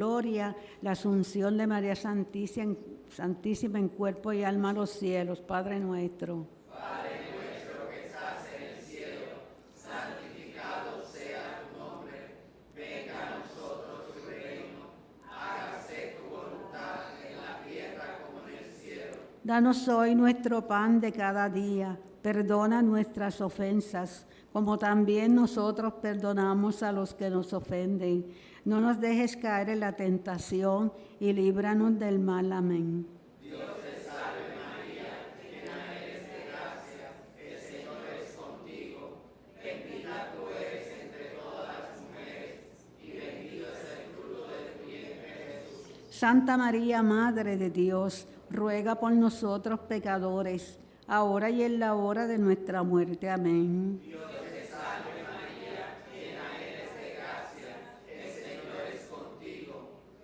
gloria, la asunción de María Santísima en cuerpo y alma a los cielos. Padre nuestro. Padre nuestro que estás en el cielo, santificado sea tu nombre. Venga a nosotros tu reino. Hágase tu voluntad en la tierra como en el cielo. Danos hoy nuestro pan de cada día. Perdona nuestras ofensas, como también nosotros perdonamos a los que nos ofenden. No nos dejes caer en la tentación y líbranos del mal. Amén. Dios te salve María, llena eres de gracia, el Señor es contigo. Bendita tú eres entre todas las mujeres, y bendito es el fruto de tu vientre Jesús. Santa María, Madre de Dios, ruega por nosotros pecadores, ahora y en la hora de nuestra muerte. Amén. Dios te salve María, llena eres de gracia, el Señor es contigo.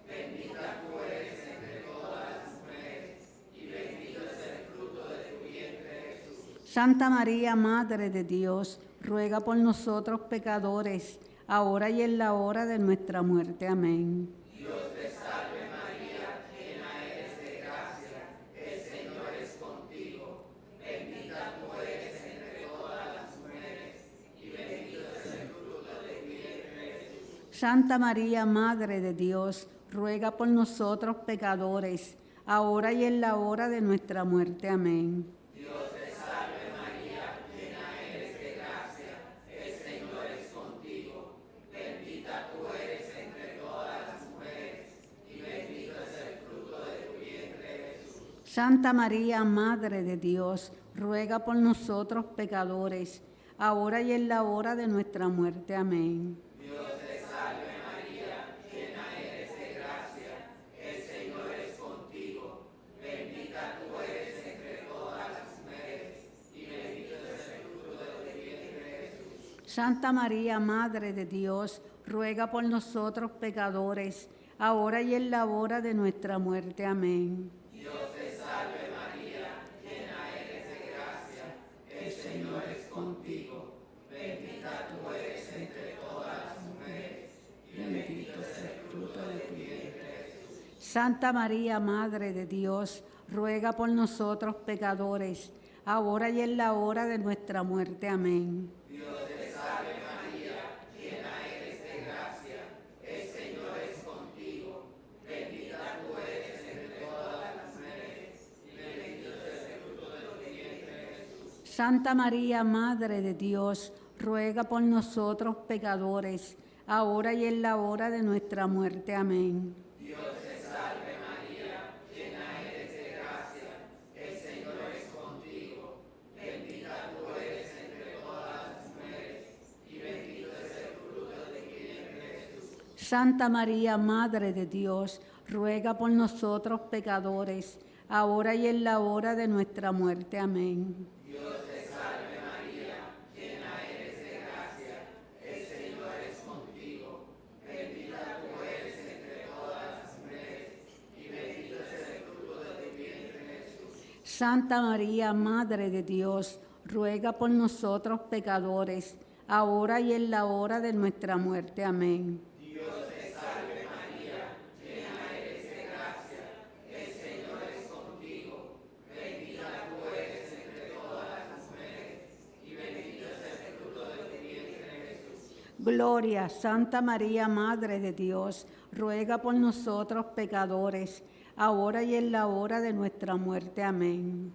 Bendita tú eres entre todas las mujeres, y bendito es el fruto de tu vientre Jesús. Santa María, Madre de Dios, ruega por nosotros pecadores, ahora y en la hora de nuestra muerte. Amén. Dios te salve María, llena eres de gracia, el Señor es contigo. Bendita tú eres entre todas las mujeres, y bendito es el fruto de tu vientre Jesús. Santa María, Madre de Dios, ruega por nosotros pecadores, ahora y en la hora de nuestra muerte. Amén. Dios te salve María, llena eres de gracia, el Señor es contigo. Bendita tú eres entre todas las mujeres, y bendito es el fruto de tu vientre Jesús. Santa María, Madre de Dios, ruega por nosotros pecadores, ahora y en la hora de nuestra muerte. Amén. Dios te salve María, llena eres de gracia, el Señor es contigo. Bendita tú eres entre todas las mujeres, y bendito es el fruto de tu vientre Jesús. Santa María, Madre de Dios, ruega por nosotros pecadores, ahora y en la hora de nuestra muerte. Amén. Dios te salve María, llena eres de gracia, el Señor es contigo. Bendita tú eres entre todas las mujeres, y bendito es el fruto de tu vientre Jesús. Santa María, Madre de Dios, ruega por nosotros pecadores, ahora y en la hora de nuestra muerte. Amén. Dios te salve María, llena eres de gracia, el Señor es contigo. Bendita tú eres entre todas las mujeres, y bendito es el fruto de tu vientre Jesús. Santa María, Madre de Dios, ruega por nosotros pecadores, ahora y en la hora de nuestra muerte. Amén. Dios te salve María, llena eres de gracia, el Señor es contigo. Bendita tú eres entre todas las mujeres, y bendito es el fruto de tu vientre Jesús. Santa María, Madre de Dios, ruega por nosotros pecadores, ahora y en la hora de nuestra muerte. Amén. Dios te salve María, llena eres de gracia, el Señor es contigo. Bendita tú eres entre todas las mujeres, y bendito es el fruto de tu vientre Jesús. Santa María, Madre de Dios, ruega por nosotros pecadores, ahora y en la hora de nuestra muerte. Amén. Dios te salve María, llena eres de gracia, el Señor es contigo. Bendita tú eres entre todas las mujeres, y bendito es el fruto de tu vientre Jesús. Gloria, Santa María, Madre de Dios, ruega por nosotros pecadores, ahora y en la hora de nuestra muerte. Amén.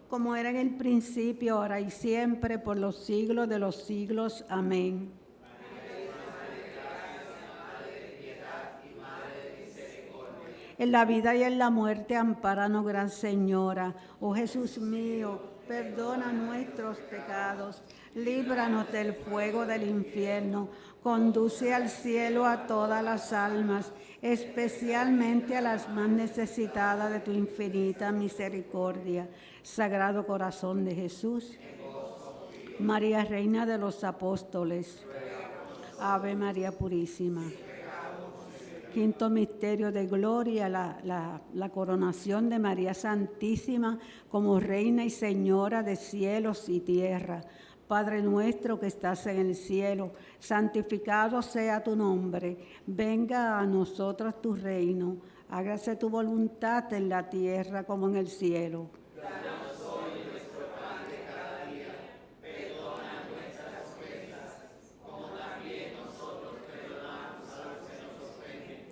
Como era en el principio, ahora y siempre, por los siglos de los siglos. Amén. En la vida y en la muerte, ampáranos, Gran Señora. Oh Jesús mío, perdona nuestros pecados, líbranos del fuego del infierno, conduce al cielo a todas las almas, especialmente a las más necesitadas de tu infinita misericordia. Sagrado Corazón de Jesús, María Reina de los Apóstoles, Ave María Purísima. Quinto misterio de gloria, la coronación de María Santísima como Reina y Señora de cielos y tierra. Padre nuestro que estás en el cielo, santificado sea tu nombre. Venga a nosotros tu reino. Hágase tu voluntad en la tierra como en el cielo. Danos hoy nuestro pan de cada día. Perdona nuestras ofensas, como también nosotros perdonamos a los que nos ofenden.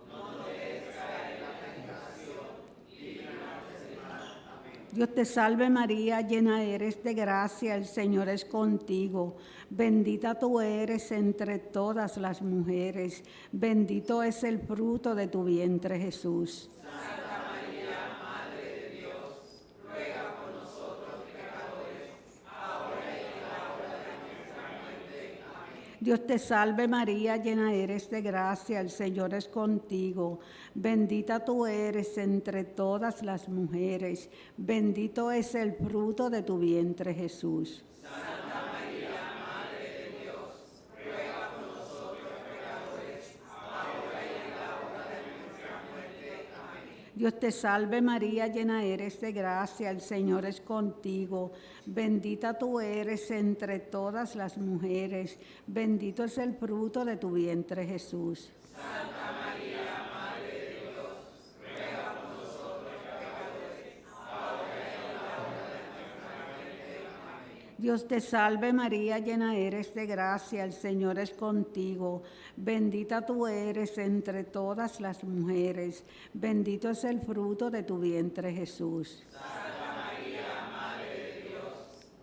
No nos dejes caer en la tentación, líbranos del mal. Amén. Dios te salve María, llena eres de gracia, el Señor es contigo. Bendita tú eres entre todas las mujeres, bendito es el fruto de tu vientre Jesús. Santa María, Madre de Dios, ruega por nosotros pecadores, ahora y en la hora de nuestra muerte. Amén. Dios te salve María, llena eres de gracia, el Señor es contigo. Bendita tú eres entre todas las mujeres, bendito es el fruto de tu vientre Jesús. Santa María, Madre de Dios, ruega por nosotros pecadores, ahora y en la hora de nuestra muerte. Amén. Dios te salve María, llena eres de gracia, el Señor es contigo. Bendita tú eres entre todas las mujeres, bendito es el fruto de tu vientre Jesús. Santa María, Madre de Dios, ruega por nosotros pecadores, ahora y en la hora de nuestra muerte. Amén. Dios te salve María, llena eres de gracia, el Señor es contigo. Bendita tú eres entre todas las mujeres, bendito es el fruto de tu vientre Jesús. Santa María, Madre de Dios,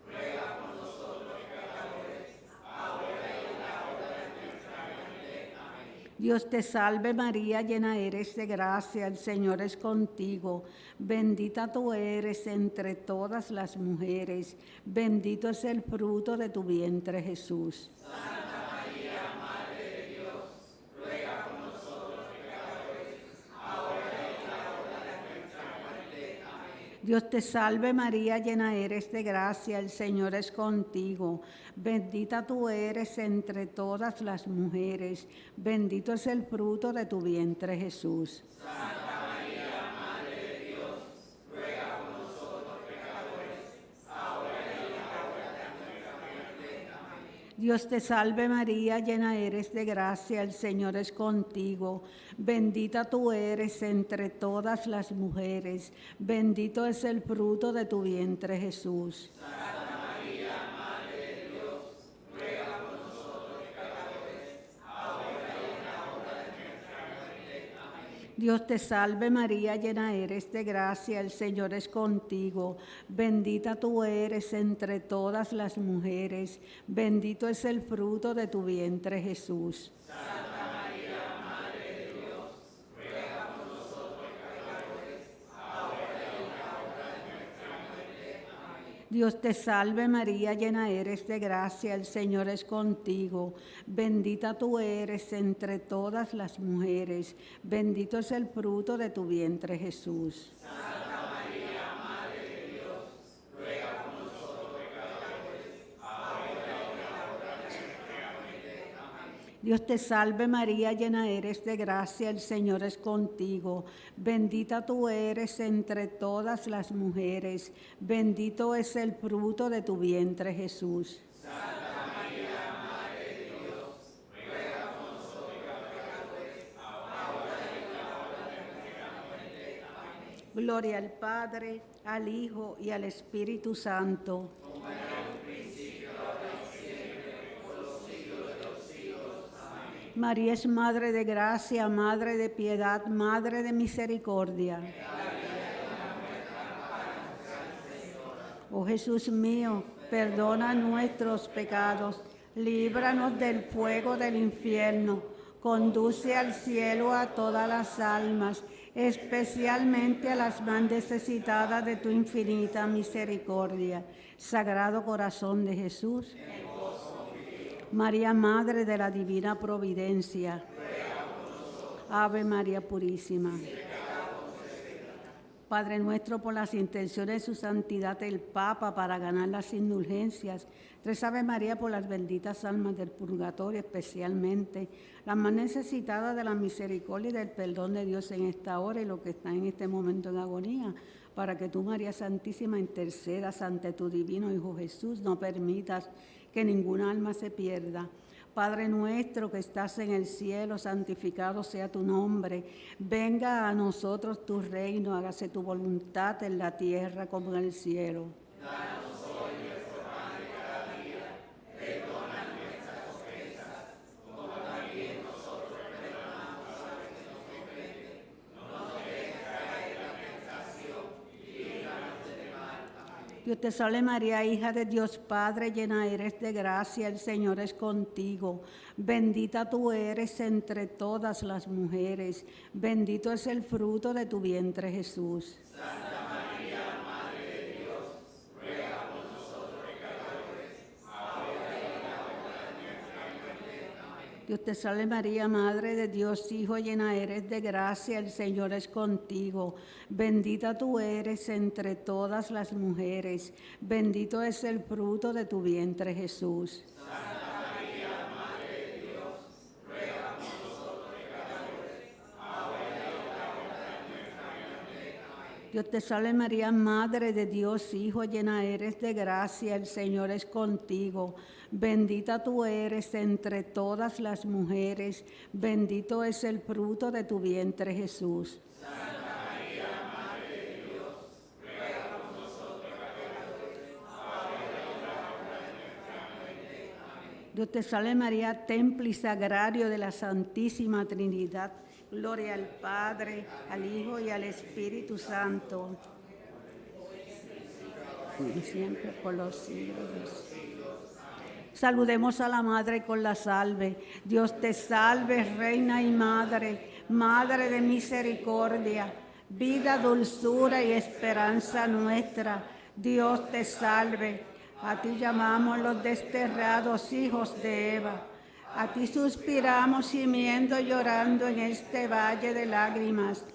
ruega por nosotros pecadores, ahora y en la hora de nuestra muerte. Amén. Dios te salve María, llena eres de gracia, el Señor es contigo. Bendita tú eres entre todas las mujeres, bendito es el fruto de tu vientre Jesús. Santa María, Madre de Dios, ruega por nosotros pecadores, ahora y en la hora de nuestra muerte. Amén. Dios te salve María, llena eres de gracia, el Señor es contigo. Bendita tú eres entre todas las mujeres, bendito es el fruto de tu vientre Jesús. Santa María, Madre de Dios, ruega por nosotros pecadores, ahora y en la hora de nuestra muerte. Amén. Dios te salve María, llena eres de gracia, el Señor es contigo. Bendita tú eres entre todas las mujeres, bendito es el fruto de tu vientre Jesús. Santa María, Madre de Dios, ruega por nosotros pecadores, ahora y en la hora de nuestra muerte. Amén. Dios te salve María, llena eres de gracia, el Señor es contigo. Bendita tú eres entre todas las mujeres, bendito es el fruto de tu vientre Jesús. Santa María, Madre de Dios, ruega por nosotros pecadores, ahora y en la hora de nuestra muerte. Amén. Dios te salve María, llena eres de gracia, el Señor es contigo. Bendita tú eres entre todas las mujeres, bendito es el fruto de tu vientre Jesús. Santa María, Madre de Dios, ruega por nosotros pecadores, ahora y en la hora de nuestra muerte. Amén. Dios te salve María, llena eres de gracia, el Señor es contigo. Bendita tú eres entre todas las mujeres, bendito es el fruto de tu vientre Jesús. Santa María, Madre de Dios, ruega por nosotros pecadores, ahora y en la hora de nuestra muerte. Amén. Gloria al Padre, al Hijo y al Espíritu Santo. Como era en un principio, ahora y siempre, por los siglos de los siglos. Amén. María es Madre de gracia, Madre de piedad, Madre de misericordia. Oh Jesús mío, perdona nuestros pecados, líbranos del fuego del infierno, conduce al cielo a todas las almas, especialmente a las más necesitadas de tu infinita misericordia. Sagrado Corazón de Jesús, María, Madre de la Divina Providencia, Ave María Purísima. Padre nuestro, por las intenciones de su santidad el Papa, para ganar las indulgencias. Tres Ave María por las benditas almas del purgatorio, especialmente las más necesitadas de la misericordia y del perdón de Dios en esta hora y los que están en este momento en agonía. para que tú, María Santísima, intercedas ante tu divino Hijo Jesús, no permitas que ninguna alma se pierda. Padre nuestro que estás en el cielo, santificado sea tu nombre. Venga a nosotros tu reino, hágase tu voluntad en la tierra como en el cielo. Danos hoy nuestro pan de cada día. Perdona nuestras ofensas, como también nosotros perdonamos a los que nos ofenden. No nos dejes caer en la tentación y líbranos del mal. Amén. Dios te salve María, hija de Dios Padre, llena eres de gracia, el Señor es contigo. Bendita tú eres entre todas las mujeres, bendito es el fruto de tu vientre Jesús. Santa María, Madre de Dios, ruega por nosotros pecadores, ahora y en la hora de nuestra muerte. Amén. Dios te salve María, Madre de Dios, Hijo, llena eres de gracia, el Señor es contigo. Bendita tú eres entre todas las mujeres, bendito es el fruto de tu vientre Jesús. Santa María, Madre de Dios, ruega por nosotros pecadores, ahora y en la hora de nuestra muerte. Amén. Dios te salve María, Madre de Dios, Hijo, llena eres de gracia, el Señor es contigo. Bendita tú eres entre todas las mujeres, bendito es el fruto de tu vientre Jesús. Santa María, Madre de Dios, ruega por nosotros pecadores, ahora y en la hora de nuestra muerte. Amén. Dios te salve María, templo y sagrario de la Santísima Trinidad. Gloria al Padre, al Hijo y al Espíritu Santo. Y siempre por los siglos de los siglos. Saludemos a la Madre con la salve. Dios te salve, Reina y Madre, Madre de misericordia, vida, dulzura y esperanza nuestra. Dios te salve. A ti llamamos los desterrados hijos de Eva. A ti suspiramos gimiendo y llorando en este valle de lágrimas.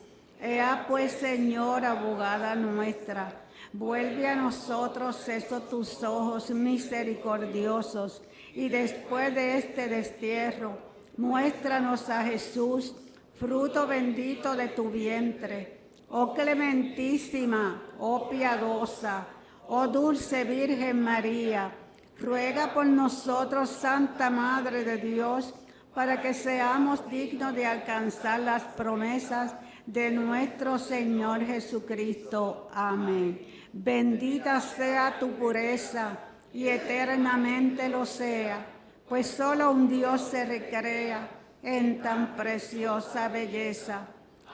Ea pues, Señora, abogada nuestra, vuelve a nosotros esos tus ojos misericordiosos, y después de este destierro, muéstranos a Jesús, fruto bendito de tu vientre. Oh clementísima, oh piadosa, oh dulce Virgen María, ruega por nosotros, Santa Madre de Dios, para que seamos dignos de alcanzar las promesas de nuestro Señor Jesucristo. Amén. Bendita sea tu pureza y eternamente lo sea, pues solo un Dios se recrea en tan preciosa belleza.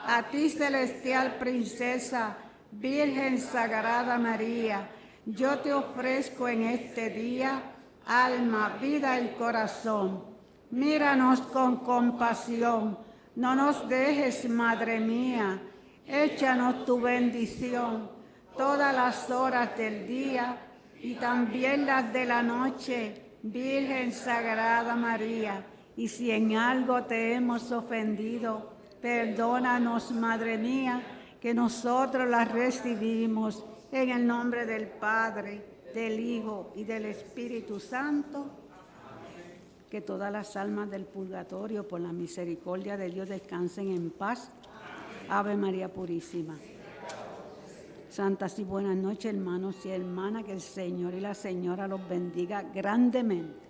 A ti, celestial princesa, Virgen Sagrada María, yo te ofrezco en este día alma, vida y corazón. Míranos con compasión, no nos dejes, Madre mía, échanos tu bendición todas las horas del día y también las de la noche, Virgen Sagrada María. Y si en algo te hemos ofendido, perdónanos, Madre mía, que nosotros las recibimos en el nombre del Padre, del Hijo y del Espíritu Santo. Que todas las almas del purgatorio, por la misericordia de Dios, descansen en paz. Ave María Purísima. Santas y buenas noches, hermanos y hermanas, que el Señor y la Señora los bendiga grandemente.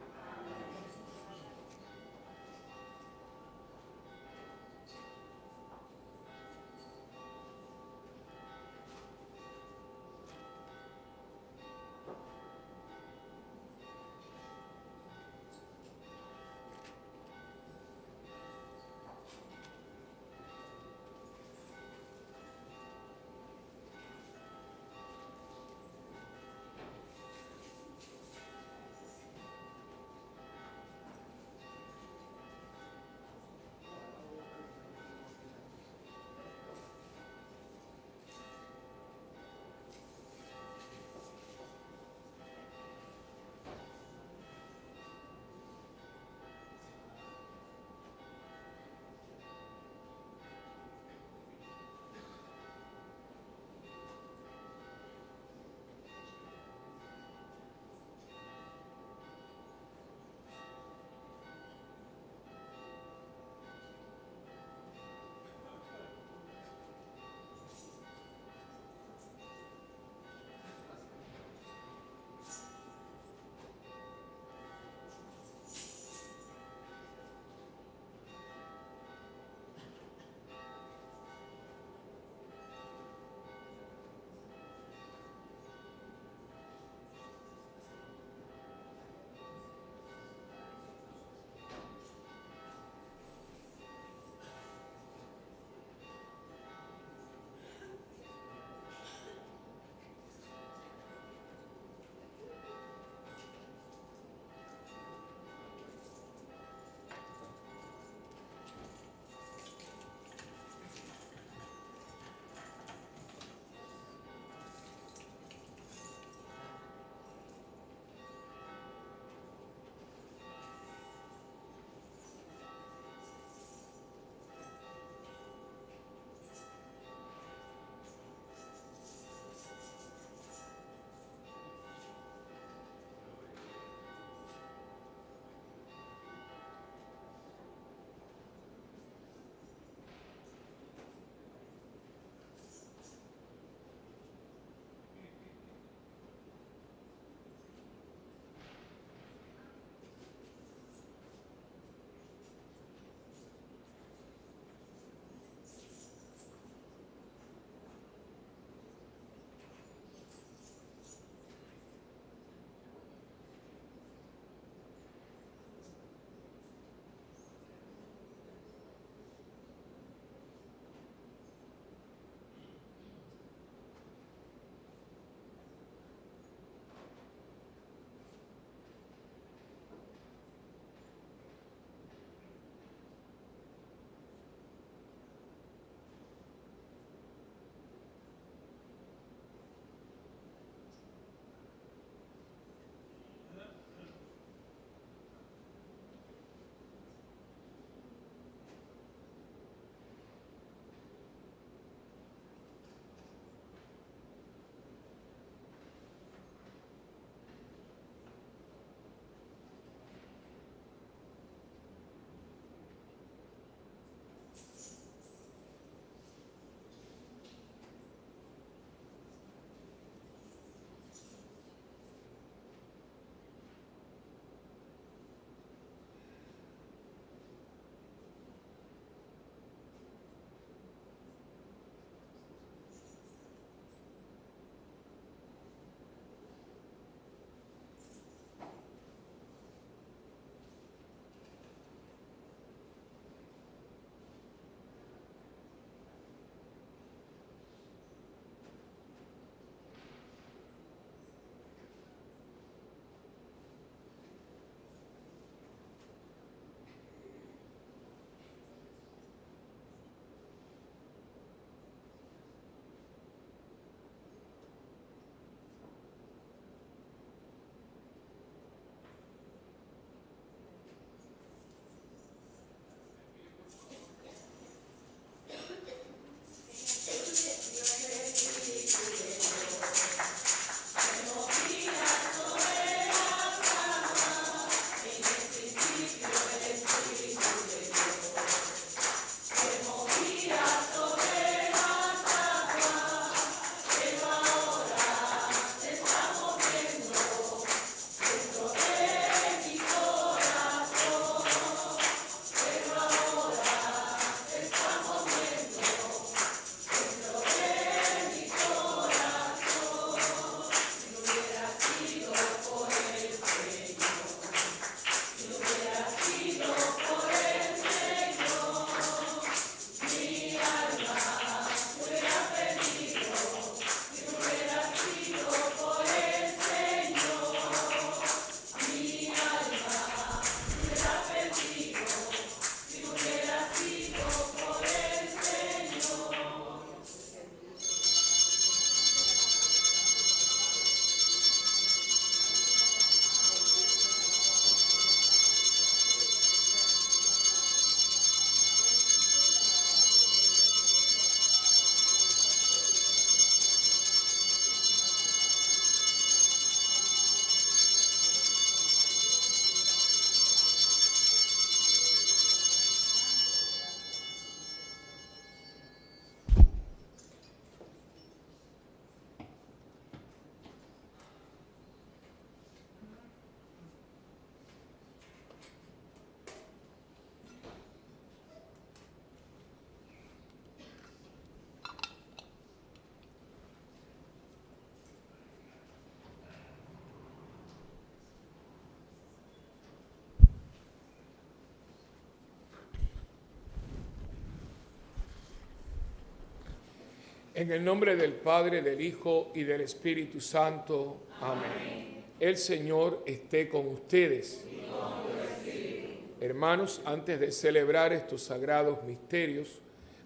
En el nombre del Padre, del Hijo y del Espíritu Santo. Amén. El Señor esté con ustedes. Y con tu espíritu. Hermanos, antes de celebrar estos sagrados misterios,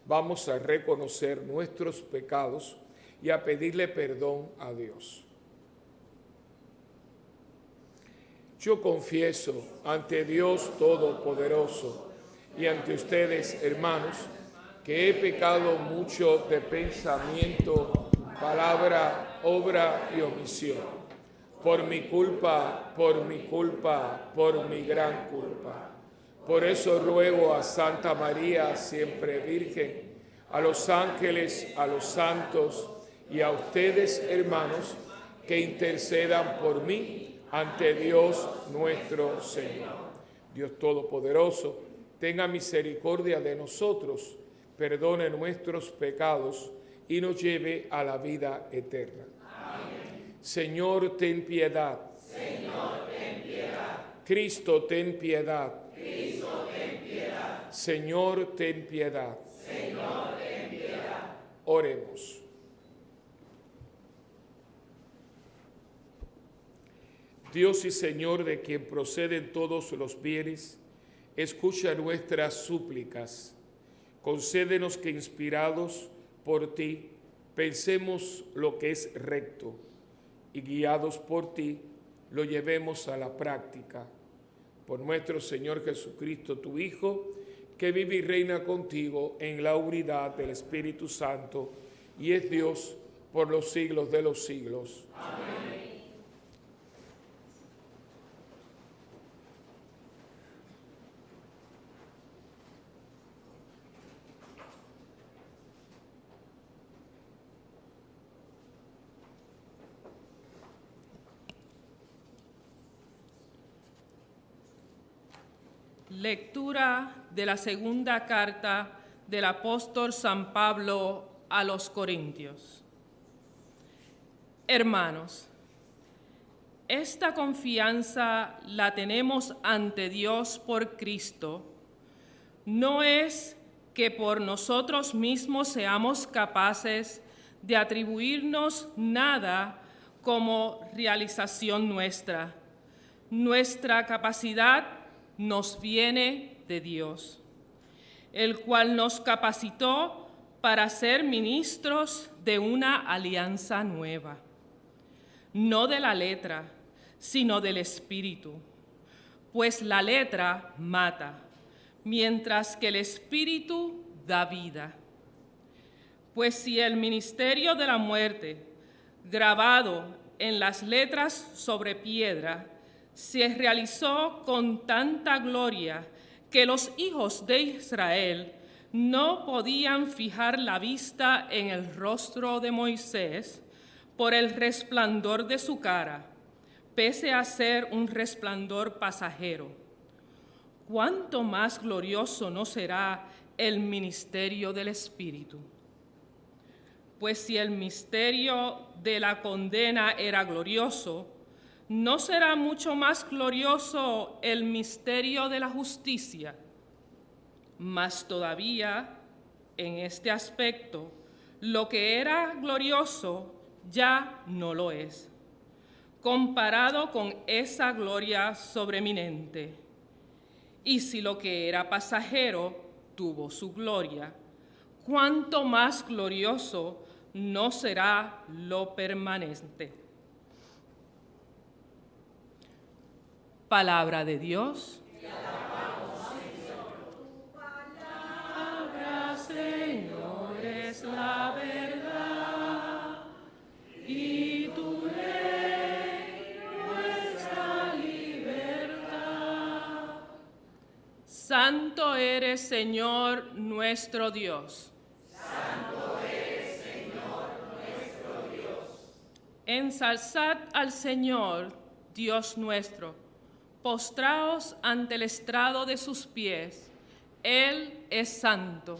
vamos a reconocer nuestros pecados y a pedirle perdón a Dios. Yo confieso ante Dios Todopoderoso y ante ustedes, hermanos, que he pecado mucho de pensamiento, palabra, obra y omisión. Por mi culpa, por mi gran culpa. Por eso ruego a Santa María, siempre Virgen, a los ángeles, a los santos y a ustedes, hermanos, que intercedan por mí ante Dios nuestro Señor. Dios Todopoderoso, tenga misericordia de nosotros, perdone nuestros pecados y nos lleve a la vida eterna. Amén. Señor, ten piedad. Señor, ten piedad. Cristo, ten piedad. Cristo, ten piedad. Señor, ten piedad. Señor, ten piedad. Oremos. Dios y Señor, de quien proceden todos los bienes, escucha nuestras súplicas. Concédenos que, inspirados por ti, pensemos lo que es recto y guiados por ti, lo llevemos a la práctica. Por nuestro Señor Jesucristo, tu Hijo, que vive y reina contigo en la unidad del Espíritu Santo y es Dios por los siglos de los siglos. Amén. Lectura de la segunda carta del apóstol San Pablo a los Corintios. Hermanos, esta confianza la tenemos ante Dios por Cristo. No es que por nosotros mismos seamos capaces de atribuirnos nada como realización nuestra. Nuestra capacidad nos viene de Dios, el cual nos capacitó para ser ministros de una alianza nueva, no de la letra, sino del Espíritu, pues la letra mata, mientras que el Espíritu da vida. Pues si el ministerio de la muerte, grabado en las letras sobre piedra, se realizó con tanta gloria que los hijos de Israel no podían fijar la vista en el rostro de Moisés por el resplandor de su cara, pese a ser un resplandor pasajero. ¿Cuánto más glorioso no será el ministerio del Espíritu? Pues si el misterio de la condena era glorioso, ¿no será mucho más glorioso el misterio de la justicia? Mas todavía, en este aspecto, lo que era glorioso ya no lo es, comparado con esa gloria sobreeminente. Y si lo que era pasajero tuvo su gloria, ¿cuánto más glorioso no será lo permanente? Palabra de Dios. Te alabamos, Señor. Tu palabra, Señor, es la verdad, y tu ley nuestra libertad. Santo eres, Señor, nuestro Dios. Santo eres, Señor, nuestro Dios. Ensalzad al Señor, Dios nuestro. Postraos ante el estrado de sus pies. Él es santo.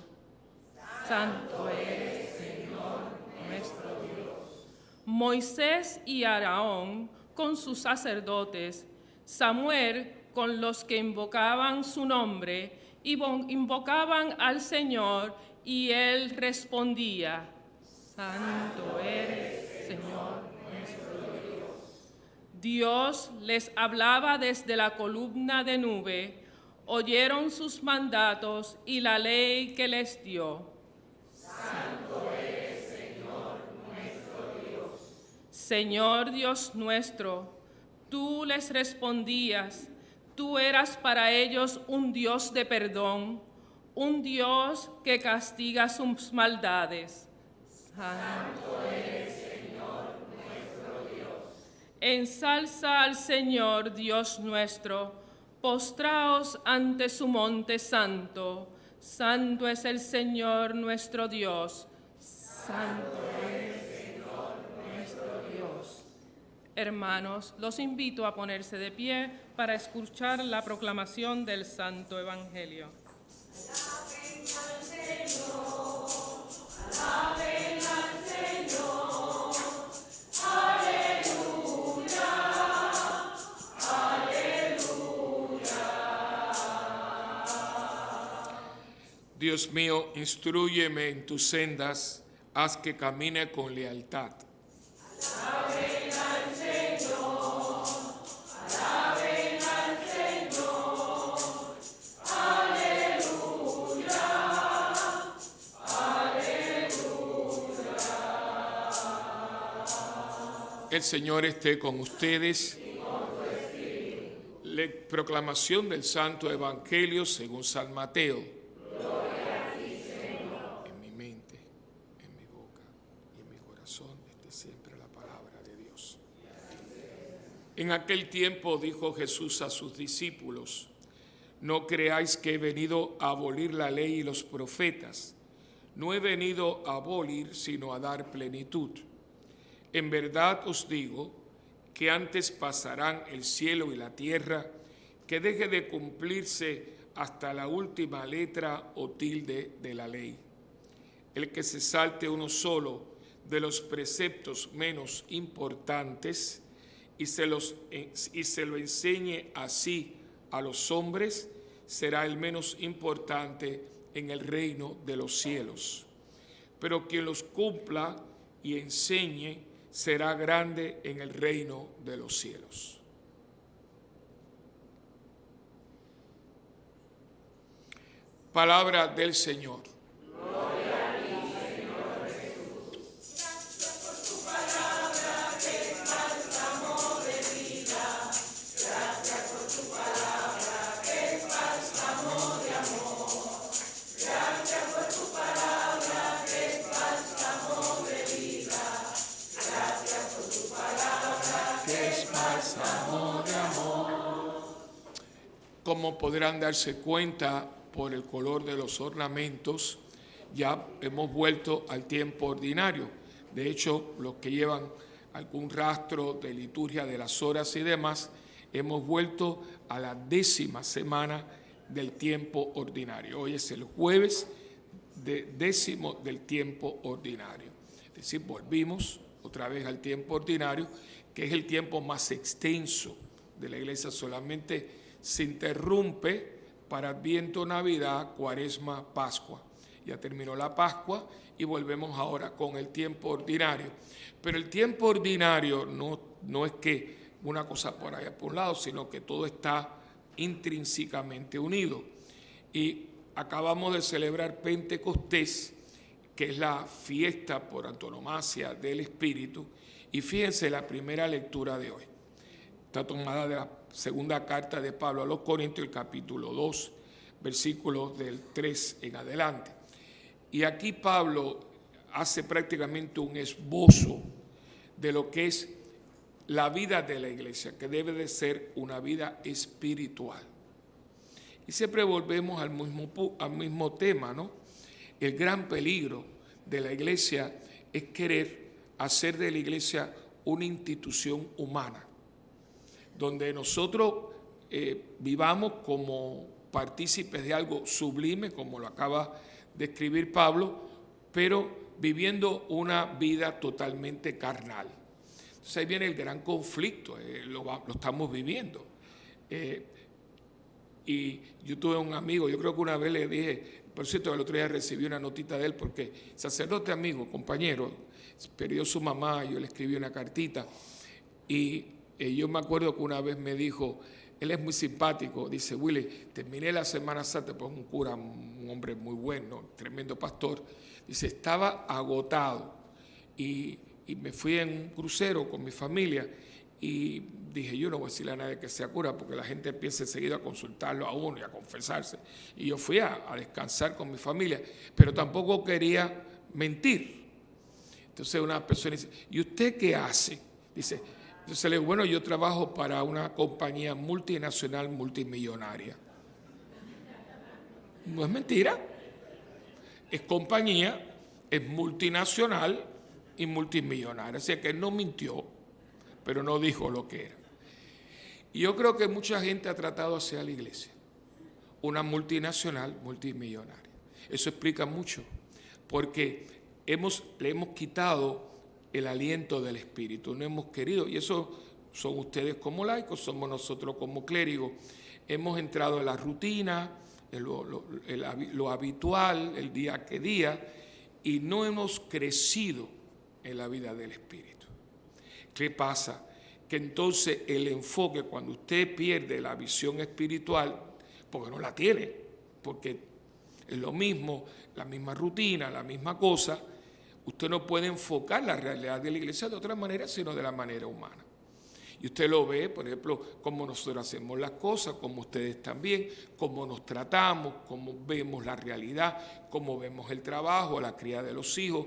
Santo eres, Señor, nuestro Dios. Moisés y Aarón con sus sacerdotes, Samuel con los que invocaban su nombre, invocaban al Señor y él respondía: Santo eres, Señor nuestro Dios. Dios les hablaba desde la columna de nube, oyeron sus mandatos y la ley que les dio. Santo eres, Señor nuestro Dios. Señor Dios nuestro, tú les respondías, tú eras para ellos un Dios de perdón, un Dios que castiga sus maldades. Santo eres, Señor nuestro Dios. Ensalza al Señor Dios nuestro, postraos ante su monte santo. Santo es el Señor nuestro Dios. Santo es el Señor nuestro Dios. Hermanos, los invito a ponerse de pie para escuchar la proclamación del Santo Evangelio. Alaben al Señor, alaben al Señor, aleluya, aleluya. Dios mío, instrúyeme en tus sendas, haz que camine con lealtad. Alaben al Señor, alaben al Señor, aleluya, aleluya. El Señor esté con ustedes. La proclamación del Santo Evangelio según San Mateo. En mi mente, en mi boca y en mi corazón esté siempre la palabra de Dios. En aquel tiempo dijo Jesús a sus discípulos: no creáis que he venido a abolir la ley y los profetas. No he venido a abolir, sino a dar plenitud. En verdad os digo que antes pasarán el cielo y la tierra, que deje de cumplirse hasta la última letra o tilde de la ley. El que se salte uno solo de los preceptos menos importantes y se lo enseñe así a los hombres, será el menos importante en el reino de los cielos. Pero quien los cumpla y enseñe será grande en el reino de los cielos. Palabra del Señor. Gloria a ti, Señor Jesús. Gracias por tu palabra que es bálsamo de vida. Gracias por tu palabra que es bálsamo de amor. Gracias por tu palabra que es bálsamo de vida. Gracias por tu palabra que es bálsamo de amor. Como podrán darse cuenta por el color de los ornamentos, ya hemos vuelto al tiempo ordinario. De hecho, los que llevan algún rastro de liturgia de las horas y demás, hemos vuelto a la 10ª semana del tiempo ordinario. Hoy es el jueves 10º del tiempo ordinario. Es decir, volvimos otra vez al tiempo ordinario, que es el tiempo más extenso de la Iglesia. Solamente se interrumpe para Adviento, Navidad, Cuaresma, Pascua. Ya terminó la Pascua y volvemos ahora con el tiempo ordinario. Pero el tiempo ordinario no es que una cosa por allá por un lado, sino que todo está intrínsecamente unido. Y acabamos de celebrar Pentecostés, que es la fiesta por antonomasia del Espíritu. Y fíjense la primera lectura de hoy. Está tomada de la segunda carta de Pablo a los Corintios, el capítulo 2, versículos del 3 en adelante. Y aquí Pablo hace prácticamente un esbozo de lo que es la vida de la iglesia, que debe de ser una vida espiritual. Y siempre volvemos al mismo tema, ¿no? El gran peligro de la iglesia es querer hacer de la iglesia una institución humana, donde nosotros vivamos como partícipes de algo sublime, como lo acaba de escribir Pablo, pero viviendo una vida totalmente carnal. Entonces ahí viene el gran conflicto, lo estamos viviendo. Y yo tuve un amigo, yo creo que una vez le dije, por cierto, el otro día recibí una notita de él porque sacerdote amigo, compañero, perdió su mamá, yo le escribí una cartita y yo me acuerdo que una vez me dijo, él es muy simpático, dice, Willy, terminé la Semana Santa, pues un cura, un hombre muy bueno, tremendo pastor, dice, estaba agotado y me fui en un crucero con mi familia y dije, yo no voy a decirle a nadie que sea cura porque la gente empieza enseguida a consultarlo a uno y a confesarse. Y yo fui a descansar con mi familia, pero tampoco quería mentir. Entonces una persona dice, ¿y usted qué hace? Dice, entonces le digo, bueno, yo trabajo para una compañía multinacional multimillonaria. No es mentira. Es compañía, es multinacional y multimillonaria. Así que él no mintió, pero no dijo lo que era. Y yo creo que mucha gente ha tratado hacia la iglesia, una multinacional multimillonaria. Eso explica mucho, porque le hemos quitado el aliento del Espíritu, no hemos querido, y eso son ustedes como laicos, somos nosotros como clérigos, hemos entrado en la rutina, en lo habitual, el día que día, y no hemos crecido en la vida del Espíritu. ¿Qué pasa? Que entonces el enfoque, cuando usted pierde la visión espiritual, porque no la tiene, porque es lo mismo, la misma rutina, la misma cosa, usted no puede enfocar la realidad de la iglesia de otra manera, sino de la manera humana. Y usted lo ve, por ejemplo, cómo nosotros hacemos las cosas, como ustedes también, cómo nos tratamos, cómo vemos la realidad, cómo vemos el trabajo, la cría de los hijos.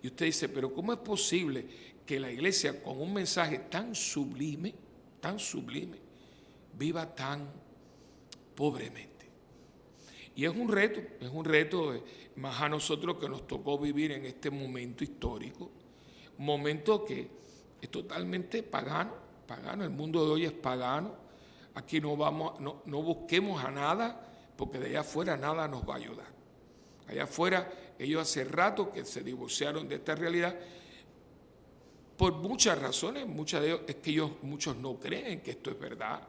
Y usted dice, pero ¿cómo es posible que la iglesia con un mensaje tan sublime, viva tan pobremente? Y es un reto más a nosotros que nos tocó vivir en este momento histórico, un momento que es totalmente pagano, el mundo de hoy es pagano, aquí no busquemos a nada, porque de allá afuera nada nos va a ayudar. Allá afuera ellos hace rato que se divorciaron de esta realidad, por muchas razones, muchas de ellos es que muchos no creen que esto es verdad,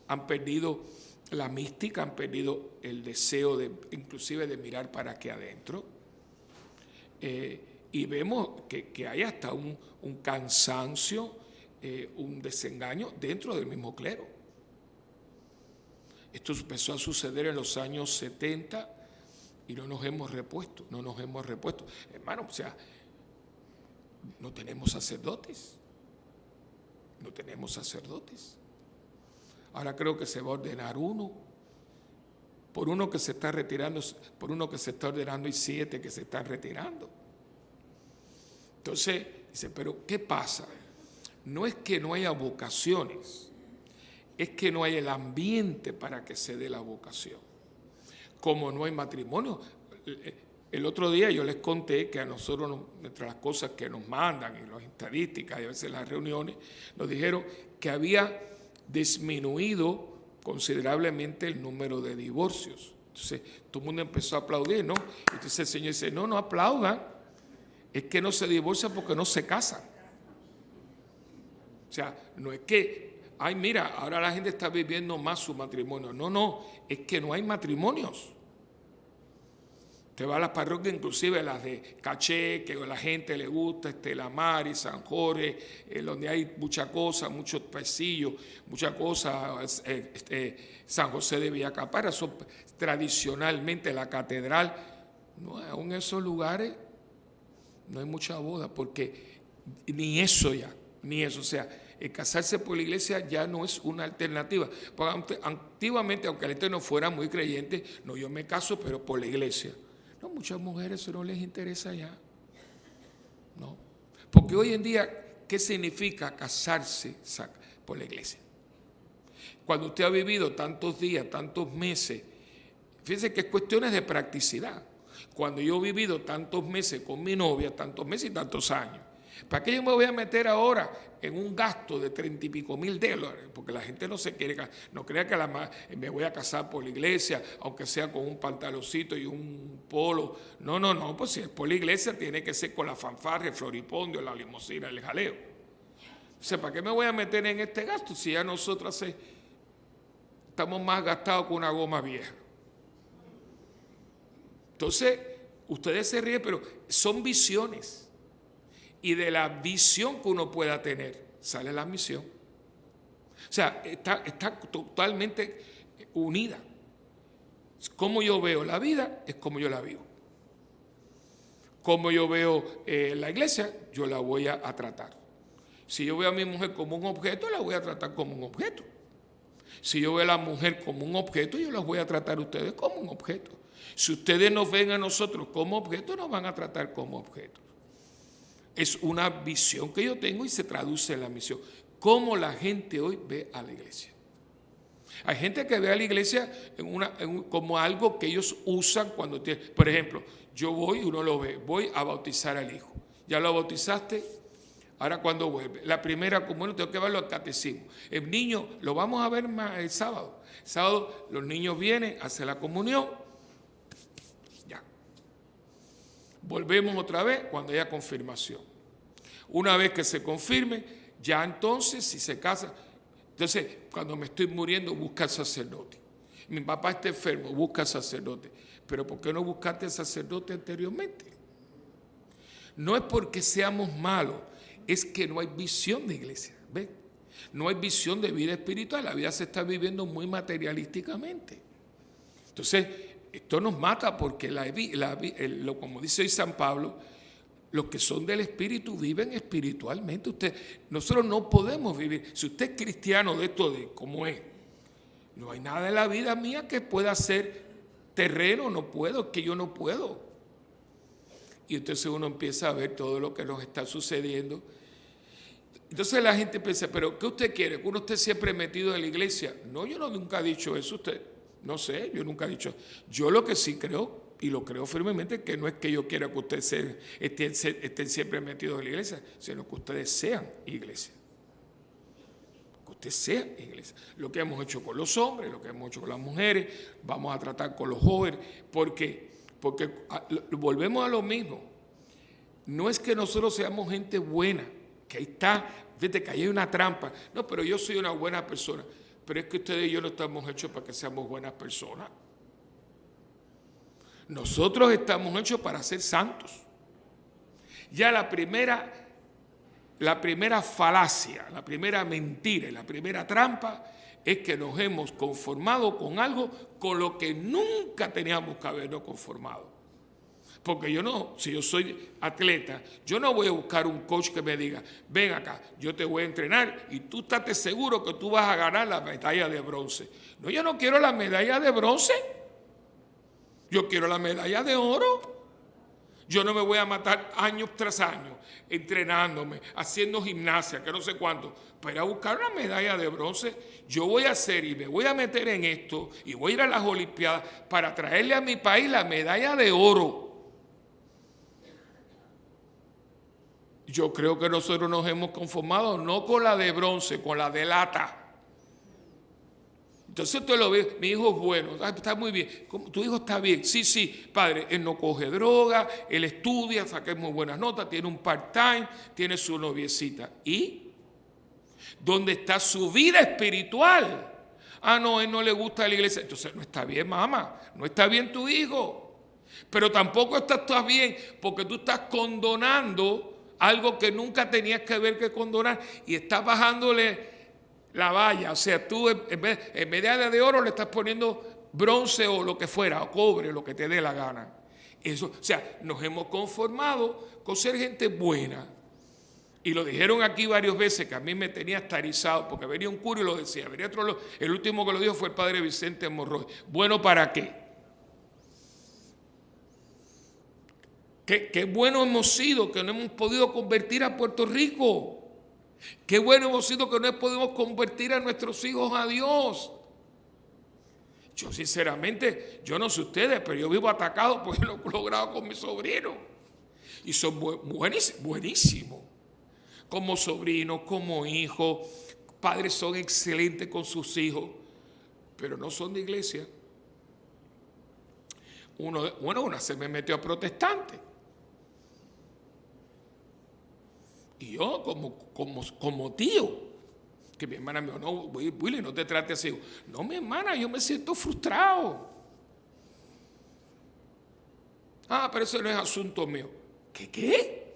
han perdido la mística, han perdido el deseo inclusive de mirar para aquí adentro, y vemos que hay hasta un cansancio, un desengaño dentro del mismo clero. Esto empezó a suceder en los años 70 y no nos hemos repuesto. Hermano, o sea, no tenemos sacerdotes. Ahora creo que se va a ordenar uno. Por uno que se está retirando, por uno que se está ordenando y 7 que se están retirando. Entonces, dice, pero ¿qué pasa? No es que no haya vocaciones, es que no hay el ambiente para que se dé la vocación. Como no hay matrimonio. El otro día yo les conté que a nosotros, entre las cosas que nos mandan en las estadísticas y a veces en las reuniones, nos dijeron que había disminuido considerablemente el número de divorcios. Entonces todo el mundo empezó a aplaudir, ¿no? Entonces el Señor dice, no aplaudan, es que no se divorcian porque no se casan. O sea, no es que, ay mira, ahora la gente está viviendo más su matrimonio. No, es que no hay matrimonios. Te va a las parroquias, inclusive las de Caché, que a la gente le gusta, Estela Maris, San Jorge, donde hay mucha cosa, muchos pasillos, mucha cosa, San José de Villacapara, son tradicionalmente la catedral. No, aún en esos lugares no hay mucha boda, porque ni eso, o sea, el casarse por la iglesia ya no es una alternativa. Porque antiguamente, aunque la gente no fuera muy creyente, no, yo me caso, pero por la iglesia. No, muchas mujeres eso no les interesa ya. No. Porque hoy en día, ¿qué significa casarse por la iglesia? Cuando usted ha vivido tantos días, tantos meses, fíjese que es cuestiones de practicidad. Cuando yo he vivido tantos meses con mi novia, tantos meses y tantos años, ¿para qué yo me voy a meter ahora en un gasto de 30 y pico mil dólares? Porque la gente no se quiere, no crea que me voy a casar por la iglesia, aunque sea con un pantaloncito y un polo. No, pues si es por la iglesia tiene que ser con la fanfarria, el floripondio, la limusina, el jaleo. O sea, ¿para qué me voy a meter en este gasto si ya nosotros estamos más gastados que una goma vieja. Entonces, ustedes se ríen, pero son visiones. Y de la visión que uno pueda tener, sale la misión. O sea, está totalmente unida. Como yo veo la vida, es como yo la vivo. Como yo veo la iglesia, yo la voy a tratar. Si yo veo a mi mujer como un objeto, la voy a tratar como un objeto. Si yo veo a la mujer como un objeto, yo las voy a tratar a ustedes como un objeto. Si ustedes nos ven a nosotros como objetos, nos van a tratar como objetos. Es una visión que yo tengo y se traduce en la misión. ¿Cómo la gente hoy ve a la iglesia? Hay gente que ve a la iglesia como algo que ellos usan cuando tienen. Por ejemplo, yo voy, uno lo ve, voy a bautizar al hijo. ¿Ya lo bautizaste? Ahora cuando vuelve. La primera comunión tengo que verlo al catecismo. El niño lo vamos a ver más el sábado. El sábado los niños vienen, hacen la comunión. Ya. Volvemos otra vez cuando haya confirmación. Una vez que se confirme, ya entonces si se casa. Entonces, cuando me estoy muriendo, busca al sacerdote. Mi papá está enfermo, busca al sacerdote. Pero ¿por qué no buscaste al sacerdote anteriormente? No es porque seamos malos, es que no hay visión de iglesia. ¿Ven? No hay visión de vida espiritual. La vida se está viviendo muy materialísticamente. Entonces, esto nos mata porque como dice hoy San Pablo, los que son del Espíritu viven espiritualmente. Nosotros no podemos vivir. Si usted es cristiano de esto, de cómo es, no hay nada en la vida mía que pueda ser terreno. No puedo, es que yo no puedo. Y entonces uno empieza a ver todo lo que nos está sucediendo. Entonces la gente piensa, ¿pero qué usted quiere? ¿Que uno esté siempre metido en la iglesia? No, yo nunca he dicho eso. Usted, no sé, yo nunca he dicho. Yo lo que sí creo, y lo creo firmemente, que no es que yo quiera que ustedes estén siempre metidos en la iglesia, sino que ustedes sean iglesia. Que ustedes sean iglesia. Lo que hemos hecho con los hombres, lo que hemos hecho con las mujeres, vamos a tratar con los jóvenes, porque volvemos a lo mismo. No es que nosotros seamos gente buena, que ahí está, fíjate que ahí hay una trampa. No, pero yo soy una buena persona. Pero es que ustedes y yo no estamos hechos para que seamos buenas personas. Nosotros estamos hechos para ser santos. Ya la primera falacia, la primera mentira y la primera trampa es que nos hemos conformado con algo con lo que nunca teníamos que habernos conformado. Porque si yo soy atleta, yo no voy a buscar un coach que me diga, ven acá, yo te voy a entrenar y tú estate seguro que tú vas a ganar la medalla de bronce. No, yo no quiero la medalla de bronce. Yo quiero la medalla de oro. Yo no me voy a matar años tras años entrenándome, haciendo gimnasia, que no sé cuánto, para buscar una medalla de bronce. Yo voy a hacer y me voy a meter en esto y voy a ir a las Olimpiadas para traerle a mi país la medalla de oro. Yo creo que nosotros nos hemos conformado no con la de bronce, con la de lata. Entonces usted lo ve, mi hijo es bueno, está muy bien. ¿Tu hijo está bien? Sí, padre, él no coge droga, él estudia, saca muy buenas notas, tiene un part-time, tiene su noviecita. ¿Y dónde está su vida espiritual? Ah, no, él no le gusta la iglesia. Entonces no está bien, mamá, no está bien tu hijo. Pero tampoco estás bien porque tú estás condonando algo que nunca tenías que ver que condonar y estás bajándole la valla. O sea, tú en medalla de oro le estás poniendo bronce o lo que fuera, o cobre, lo que te dé la gana. Eso, o sea, nos hemos conformado con ser gente buena. Y lo dijeron aquí varias veces, que a mí me tenía hasta erizado, porque venía un cura y lo decía. Venía otro, el último que lo dijo fue el padre Vicente Morroy. ¿Bueno para qué? Qué bueno hemos sido que no hemos podido convertir a Puerto Rico. Qué bueno hemos sido que no podemos convertir a nuestros hijos a Dios. Yo sinceramente, yo no sé ustedes, pero yo vivo atacado porque lo he logrado con mis sobrinos. Y son buenísimos. Como sobrinos, como hijos. Padres son excelentes con sus hijos, pero no son de iglesia. Una se me metió a protestante. Y yo como tío, Que mi hermana me dijo, no, Willy, no te trates así. No, mi hermana, yo me siento frustrado. Ah, pero eso no es asunto mío. ¿Qué?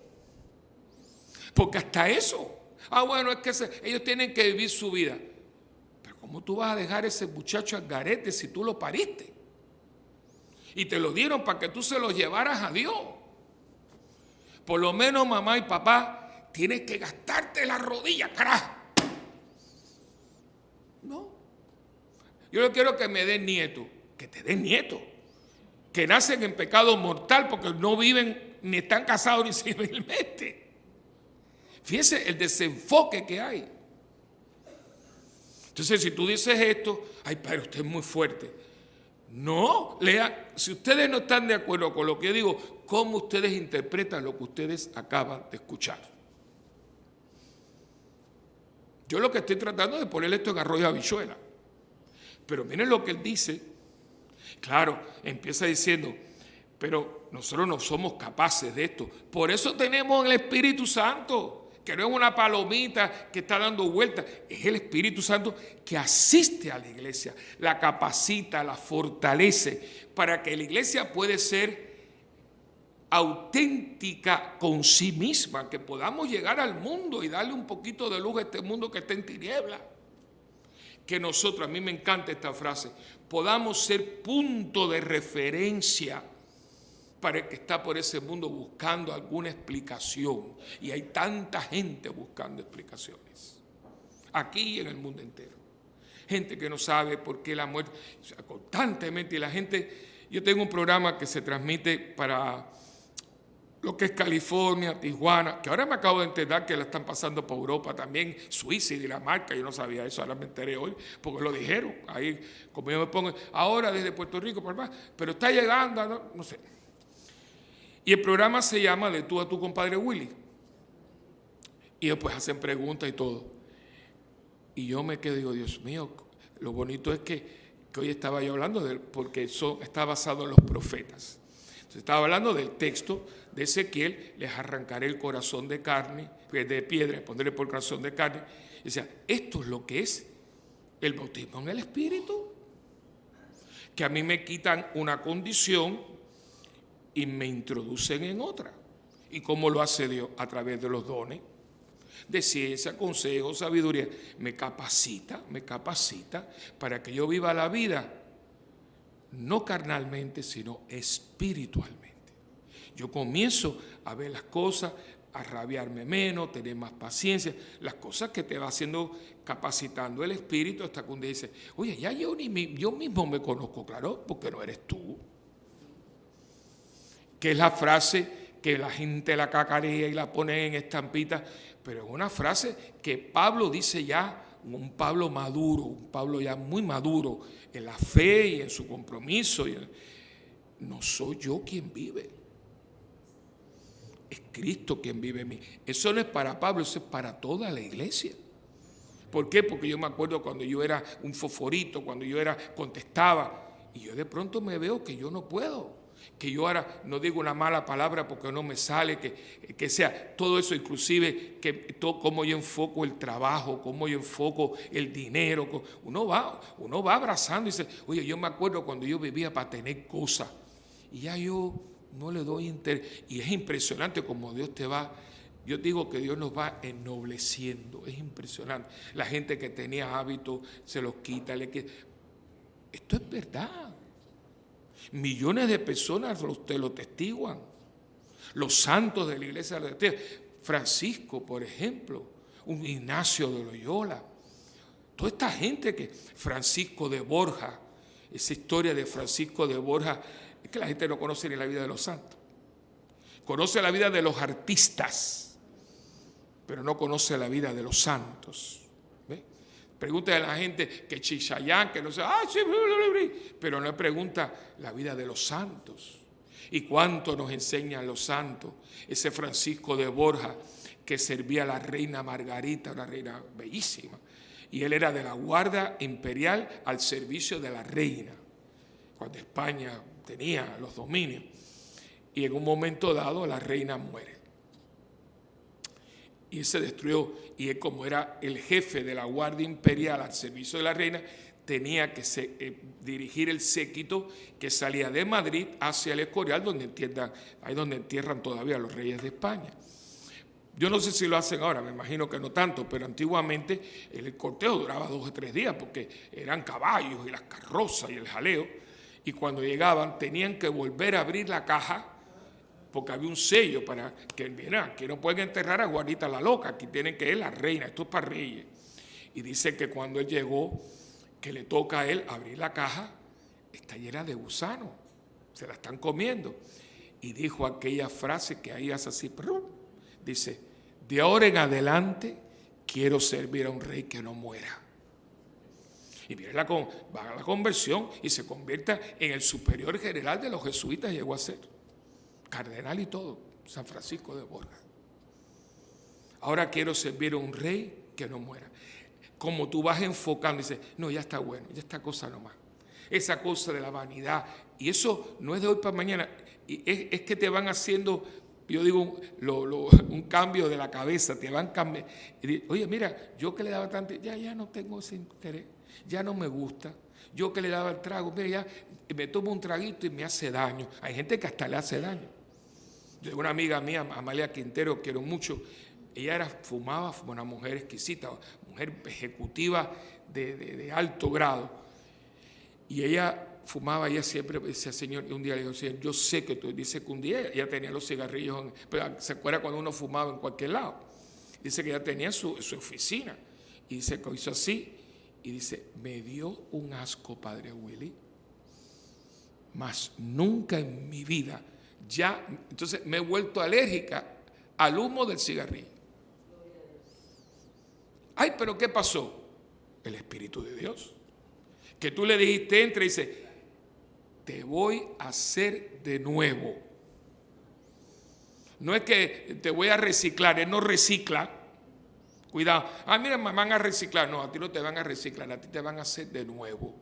Porque hasta eso. Ah, bueno, es que ellos tienen que vivir su vida. Pero ¿cómo tú vas a dejar a ese muchacho al garete si tú lo pariste? Y te lo dieron para que tú se lo llevaras a Dios. Por lo menos mamá y papá, tienes que gastarte la rodilla, carajo. No. Yo no quiero que me den nieto, que te den nieto. Que nacen en pecado mortal porque no viven, ni están casados ni civilmente. Fíjese el desenfoque que hay. Entonces, si tú dices esto, ay, pero usted es muy fuerte. No, si ustedes no están de acuerdo con lo que yo digo, ¿cómo ustedes interpretan lo que ustedes acaban de escuchar? Yo lo que estoy tratando es de ponerle esto en arroz y habichuela. Pero miren lo que él dice. Claro, empieza diciendo, pero nosotros no somos capaces de esto. Por eso tenemos el Espíritu Santo, que no es una palomita que está dando vueltas, es el Espíritu Santo que asiste a la iglesia, la capacita, la fortalece, para que la iglesia pueda ser auténtica con sí misma, que podamos llegar al mundo y darle un poquito de luz a este mundo que está en tinieblas. Que nosotros, a mí me encanta esta frase, podamos ser punto de referencia para el que está por ese mundo buscando alguna explicación. Y hay tanta gente buscando explicaciones, aquí y en el mundo entero. Gente que no sabe por qué la muerte, o sea, constantemente, y la gente, yo tengo un programa que se transmite para lo que es California, Tijuana, que ahora me acabo de enterar que la están pasando por Europa también, Suiza y Dinamarca, yo no sabía eso, ahora me enteré hoy, porque lo dijeron, ahí, como yo me pongo, ahora desde Puerto Rico, pero está llegando, no sé. Y el programa se llama De tú a tu compadre Willy. Y después hacen preguntas y todo. Y yo me quedo y digo, Dios mío, lo bonito es que hoy estaba yo hablando de él, porque eso está basado en los profetas. Entonces estaba hablando del texto de Ezequiel, les arrancaré el corazón de carne, de piedra, pondré por corazón de carne. Y decía, esto es lo que es el bautismo en el Espíritu. Que a mí me quitan una condición y me introducen en otra. ¿Y cómo lo hace Dios? A través de los dones de ciencia, consejo, sabiduría. Me capacita para que yo viva la vida no carnalmente, sino espiritualmente. Yo comienzo a ver las cosas, a rabiarme menos, tener más paciencia, las cosas que te va haciendo, capacitando el espíritu, hasta que un día dice, oye, ya yo mismo me conozco, claro, porque no eres tú. Que es la frase que la gente la cacarea y la pone en estampitas, pero es una frase que Pablo dice ya, un Pablo maduro, un Pablo ya muy maduro en la fe y en su compromiso. No soy yo quien vive, es Cristo quien vive en mí. Eso no es para Pablo, eso es para toda la iglesia. ¿Por qué? Porque yo me acuerdo cuando yo era un fosforito, cuando yo contestaba, y yo de pronto me veo que yo no puedo. Que yo ahora no digo una mala palabra porque no me sale, que sea todo eso, inclusive cómo yo enfoco el trabajo, cómo yo enfoco el dinero. Uno va abrazando y dice, oye, yo me acuerdo cuando yo vivía para tener cosas y ya yo no le doy interés. Y es impresionante como Dios te va, yo digo que Dios nos va ennobleciendo, es impresionante. La gente que tenía hábitos se los quita, esto es verdad. Millones de personas te lo testiguan. Los santos de la iglesia lo testiguan. Francisco, por ejemplo, un Ignacio de Loyola. Toda esta gente Francisco de Borja, esa historia de Francisco de Borja, es que la gente no conoce ni la vida de los santos. Conoce la vida de los artistas, pero no conoce la vida de los santos. Pregúntale a la gente que Chichayán, que no sé, sí, pero no le pregunta la vida de los santos. Y cuánto nos enseñan los santos. Ese Francisco de Borja que servía a la reina Margarita, una reina bellísima. Y él era de la Guardia Imperial al servicio de la reina, cuando España tenía los dominios. Y en un momento dado la reina muere. y él se destruyó. Y él, como era el jefe de la Guardia Imperial al servicio de la reina, tenía que dirigir el séquito que salía de Madrid hacia el Escorial, ahí donde entierran todavía a los reyes de España. Yo no sé si lo hacen ahora, me imagino que no tanto, pero antiguamente el cortejo duraba 2 o 3 días porque eran caballos y las carrozas y el jaleo, y cuando llegaban tenían que volver a abrir la caja porque había un sello para que, mira, aquí no pueden enterrar a Juanita la loca, aquí tienen que ir la reina, esto es para reyes. Y dice que cuando él llegó, que le toca a él abrir la caja, está llena de gusanos, se la están comiendo. Y dijo aquella frase que ahí hace así, dice, de ahora en adelante quiero servir a un rey que no muera. Y mire, va a la conversión y se convierta en el superior general de los jesuitas, llegó a ser cardenal y todo, San Francisco de Borja. Ahora quiero servir a un rey que no muera. Como tú vas enfocando, dices, no, ya está bueno, ya esta cosa nomás. Esa cosa de la vanidad, y eso no es de hoy para mañana, y es que te van haciendo, yo digo, un cambio de la cabeza, te van cambiando. Oye, mira, yo que le daba tanto, ya no tengo ese interés, ya no me gusta. Yo que le daba el trago, mira, ya me tomo un traguito y me hace daño. Hay gente que hasta le hace daño. Yo tengo una amiga mía, Amalia Quintero, quiero mucho. Ella fumaba, fue una mujer exquisita, mujer ejecutiva de alto grado. Y ella fumaba, ella siempre decía, Señor, y un día le dijo, Señor, yo sé que tú, dice que un día ella tenía los cigarrillos, pero se acuerda cuando uno fumaba en cualquier lado. Dice que ella tenía su oficina, y dice que hizo así, y dice, me dio un asco, Padre Willy, mas nunca en mi vida, entonces me he vuelto alérgica al humo del cigarrillo. Ay, pero ¿qué pasó? El Espíritu de Dios. Que tú le dijiste, entra y dice, te voy a hacer de nuevo. No es que te voy a reciclar, él no recicla. Cuidado. Ah, mira, me van a reciclar. No, a ti no te van a reciclar, a ti te van a hacer de nuevo.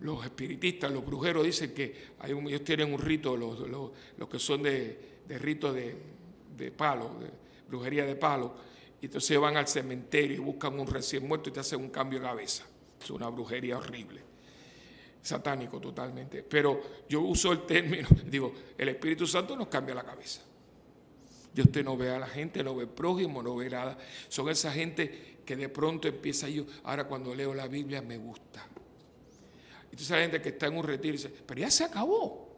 Los espiritistas, los brujeros dicen que ellos tienen un rito, los que son de rito de palo, de brujería de palo. Y entonces van al cementerio y buscan un recién muerto y te hacen un cambio de cabeza. Es una brujería horrible, satánico totalmente. Pero yo uso el término, digo, el Espíritu Santo nos cambia la cabeza. Y usted no ve a la gente, no ve prójimo, no ve nada. Son esa gente que de pronto empieza ahora cuando leo la Biblia me gusta. Entonces hay gente que está en un retiro y dice, pero ya se acabó.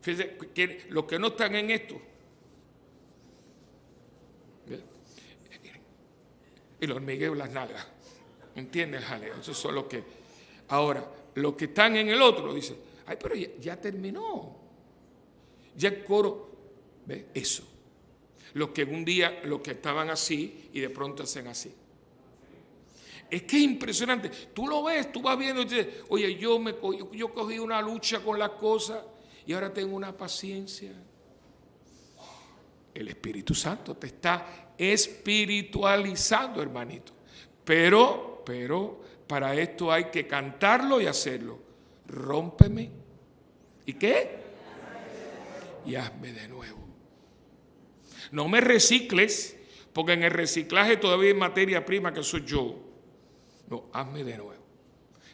Fíjense, que los que no están en esto, el hormigueo, las nalgas, ¿entiendes el jaleo? Esos son los que, ahora, los que están en el otro dicen, ay, pero ya terminó, ya el coro, ¿ves? Eso, los que un día, los que estaban así y de pronto hacen así. Es que es impresionante, tú lo ves, tú vas viendo y dices, oye, yo cogí una lucha con las cosas y ahora tengo una paciencia. El Espíritu Santo te está espiritualizando, hermanito. Pero para esto hay que cantarlo y hacerlo. Rómpeme. ¿Y qué? Y hazme de nuevo. No me recicles, porque en el reciclaje todavía hay materia prima que soy yo. No, hazme de nuevo.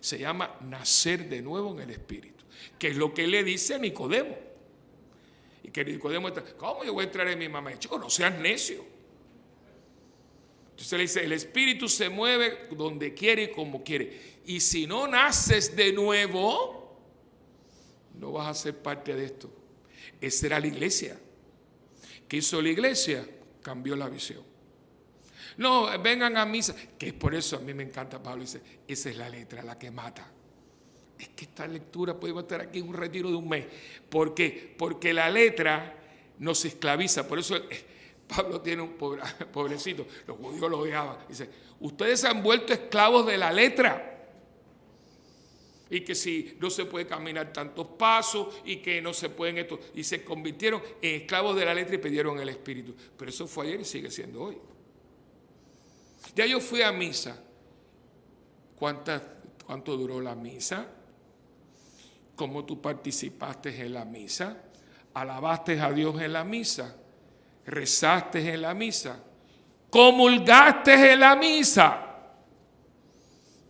Se llama nacer de nuevo en el Espíritu, que es lo que le dice a Nicodemo. Y que Nicodemo está, ¿cómo yo voy a entrar en mi mamá? Chico, no seas necio. Entonces le dice, el Espíritu se mueve donde quiere y como quiere. Y si no naces de nuevo, no vas a ser parte de esto. Esa era la iglesia. ¿Qué hizo la iglesia? Cambió la visión. No, vengan a misa, que es por eso a mí me encanta Pablo, dice, esa es la letra, la que mata. Es que esta lectura, podemos estar aquí en un retiro de un mes. ¿Por qué? Porque la letra nos esclaviza. Por eso Pablo tiene un pobrecito, los judíos lo odiaban. Dice, ustedes se han vuelto esclavos de la letra. Y que si no se puede caminar tantos pasos y que no se pueden esto. Y se convirtieron en esclavos de la letra y pidieron el Espíritu. Pero eso fue ayer y sigue siendo hoy. Ya yo fui a misa. ¿Cuánto duró la misa? ¿Cómo tú participaste en la misa? ¿Alabaste a Dios en la misa? rezaste en la misa, comulgaste en la misa.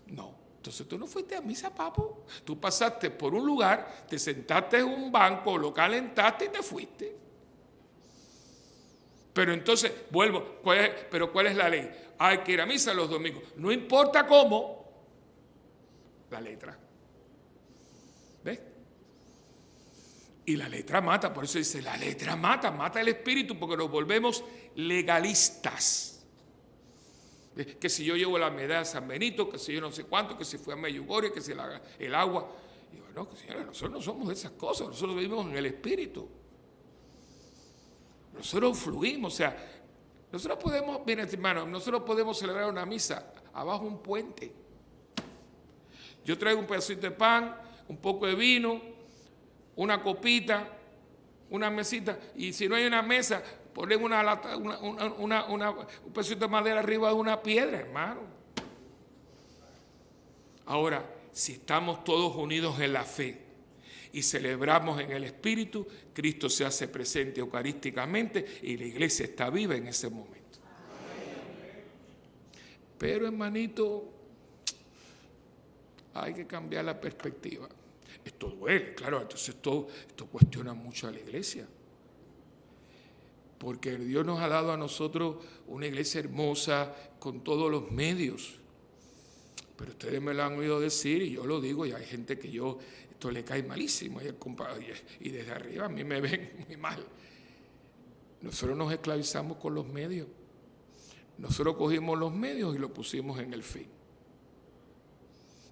No, entonces tú no fuiste a misa, papo. Tú pasaste por un lugar, te sentaste en un banco, lo calentaste y te fuiste. Pero entonces, vuelvo, ¿cuál es la ley? Hay que ir a misa los domingos. No importa cómo, la letra. ¿Ves? Y la letra mata, por eso dice, la letra mata, mata el espíritu, porque nos volvemos legalistas. ¿Ves? Que si yo llevo la medalla de San Benito, que si yo no sé cuánto, que si fue a Medjugorje, que si el agua. Digo, no, señora, nosotros no somos de esas cosas, nosotros vivimos en el espíritu. Nosotros fluimos, o sea, nosotros podemos, miren hermano, nosotros podemos celebrar una misa abajo de un puente. Yo traigo un pedacito de pan, un poco de vino, una copita, una mesita, y si no hay una mesa, ponemos un pedacito de madera arriba de una piedra, hermano. Ahora, si estamos todos unidos en la fe y celebramos en el Espíritu, Cristo se hace presente eucarísticamente y la iglesia está viva en ese momento. Pero, hermanito, hay que cambiar la perspectiva. Esto duele, claro, entonces esto cuestiona mucho a la iglesia. Porque Dios nos ha dado a nosotros una iglesia hermosa con todos los medios. Pero ustedes me lo han oído decir y yo lo digo, y hay gente que esto le cae malísimo, y desde arriba a mí me ven muy mal. Nosotros nos esclavizamos con los medios. Nosotros cogimos los medios y los pusimos en el fin.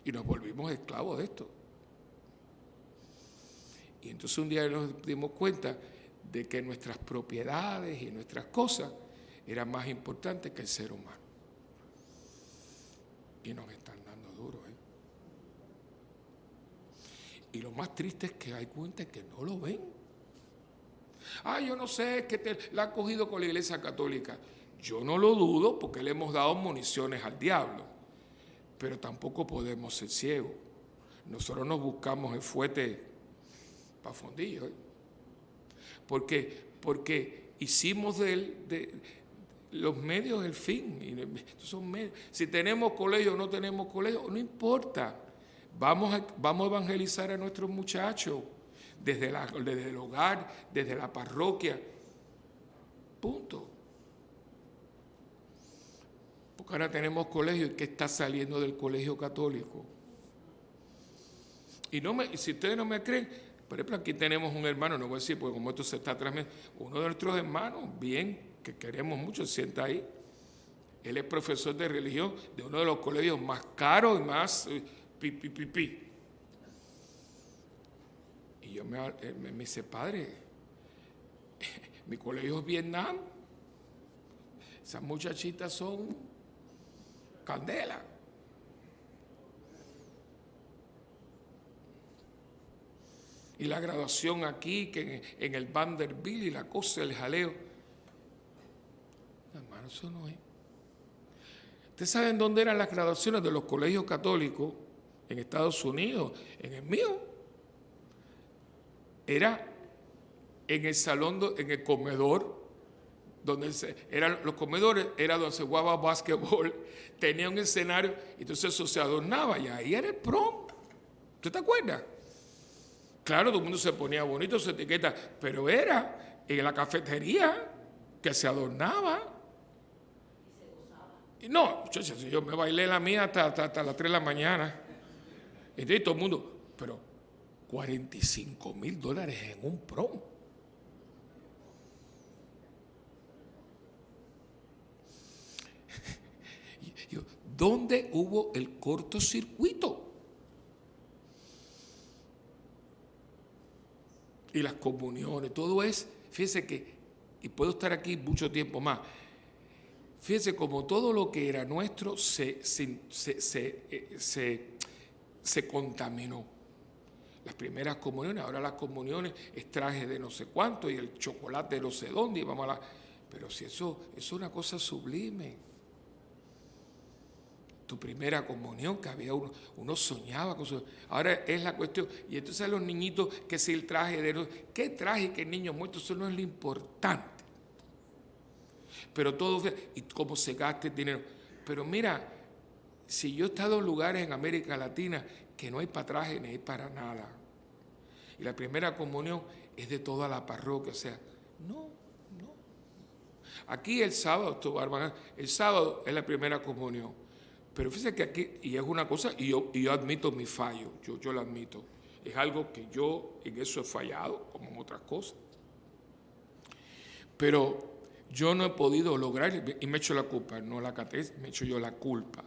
Y nos volvimos esclavos de esto. Y entonces un día nos dimos cuenta de que nuestras propiedades y nuestras cosas eran más importantes que el ser humano. Y nos están dando duro, ¿eh? Y lo más triste es que hay cuentas que no lo ven. Yo no sé, es que la ha cogido con la Iglesia Católica. Yo no lo dudo porque le hemos dado municiones al diablo. Pero tampoco podemos ser ciegos. Nosotros nos buscamos el fuete para fondillo, ¿eh? Porque hicimos de los medios el fin. Son medios. Si tenemos colegio o no tenemos colegio, no importa. Vamos a evangelizar a nuestros muchachos desde el hogar, desde la parroquia. Punto. Porque ahora tenemos colegio que está saliendo del colegio católico. Y si ustedes no me creen, por ejemplo, aquí tenemos un hermano, no voy a decir porque como esto se está transmitiendo, uno de nuestros hermanos, bien, que queremos mucho, sienta ahí. Él es profesor de religión de uno de los colegios más caros y más Y yo me dice, padre, mi colegio es Vietnam. Esas muchachitas son candela. Y la graduación aquí, que en el Vanderbilt y la cosa, el jaleo. Hermano, eso no es. ¿Ustedes saben dónde eran las graduaciones de los colegios católicos en Estados Unidos? En el mío. Era en el salón, en el comedor, los comedores era donde se jugaba básquetbol, tenía un escenario, entonces eso se adornaba y ahí era el prom. ¿Usted te acuerdas? Claro, todo el mundo se ponía bonito su etiqueta, pero era en la cafetería que se adornaba. Y no, yo me bailé la mía hasta las 3 de la mañana. Y todo el mundo, pero $45,000 en un prom. ¿Dónde hubo el cortocircuito? Y las comuniones, todo es, fíjense que, y puedo estar aquí mucho tiempo más, fíjense como todo lo que era nuestro se contaminó. Las primeras comuniones, ahora las comuniones es traje de no sé cuánto y el chocolate de no sé dónde, y vamos a pero si eso es una cosa sublime. Tu primera comunión, que había uno soñaba con eso. Ahora es la cuestión. Y entonces los niñitos, que si el traje de... ¿Qué traje? ¿Qué niños muertos? Eso no es lo importante. Pero todo, y cómo se gasta el dinero. Pero mira, si yo he estado en lugares en América Latina que no hay para traje ni hay para nada. Y la primera comunión es de toda la parroquia, o sea, no. Aquí el sábado, el sábado es la primera comunión. Pero fíjense que aquí, y es una cosa, y yo admito mi fallo, yo lo admito. Es algo que yo en eso he fallado, como en otras cosas. Pero yo no he podido lograr, y me echo la culpa, no la catequesis, me echo yo la culpa.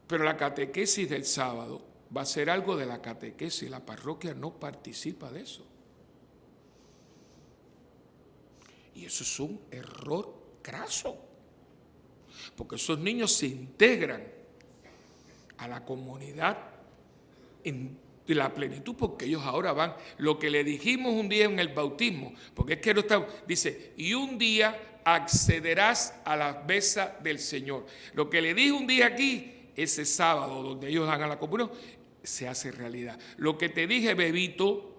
Pero la catequesis del sábado va a ser algo de la catequesis, la parroquia no participa de eso. Y eso es un error craso, porque esos niños se integran a la comunidad en la plenitud, porque ellos ahora van, lo que le dijimos un día en el bautismo, porque es que no está, dice, y un día accederás a la mesa del Señor. Lo que le dije un día aquí, ese sábado donde ellos hagan la comunión, se hace realidad. Lo que te dije, bebito,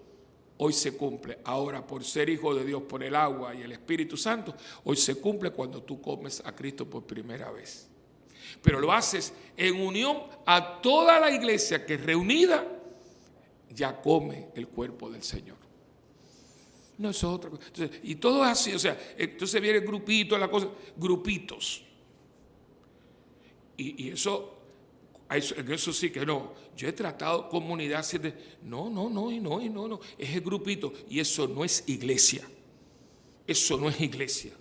hoy se cumple. Ahora, por ser hijo de Dios, por el agua y el Espíritu Santo, hoy se cumple cuando tú comes a Cristo por primera vez. Pero lo haces en unión a toda la iglesia que reunida ya come el cuerpo del Señor. No es otra cosa. Entonces, y todo es así, o sea, entonces viene el grupito, la cosa, grupitos. Y eso, en eso sí que no. Yo he tratado comunidad, no, es el grupito. Y eso no es iglesia. Eso no es iglesia.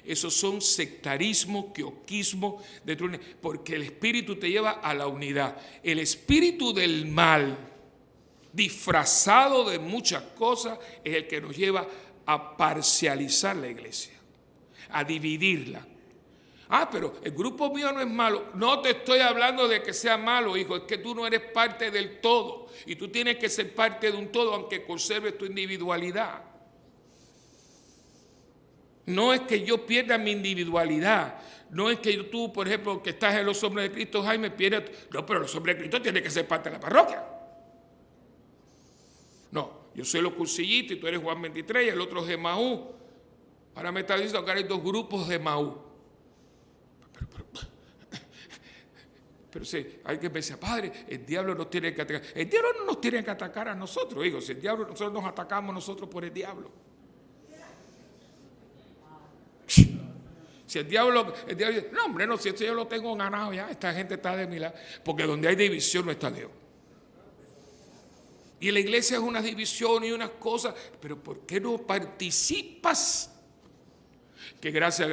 Esos son sectarismo, quioquismo, porque el espíritu te lleva a la unidad. El espíritu del mal, disfrazado de muchas cosas, es el que nos lleva a parcializar la iglesia, a dividirla. Pero el grupo mío no es malo. No te estoy hablando de que sea malo, hijo. Es que tú no eres parte del todo. Y tú tienes que ser parte de un todo, aunque conserves tu individualidad. No es que yo pierda mi individualidad. No es que tú, por ejemplo, que estás en los hombres de Cristo, Jaime, pierdas. No, pero los hombres de Cristo tienen que ser parte de la parroquia. No, yo soy los cursillitos y tú eres Juan 23 y el otro es de Emaú. Ahora me está diciendo que hay 2 grupos de Emaú. Pero sí, hay que pensar, padre, el diablo nos tiene que atacar. El diablo no nos tiene que atacar a nosotros, hijo. Si el diablo, nosotros nos atacamos nosotros por el diablo. Si el diablo dice, no, hombre, no, si esto yo lo tengo ganado ya, esta gente está de mi lado. Porque donde hay división no está Dios. Y la iglesia es una división y unas cosas, pero ¿por qué no participas? Que gracias,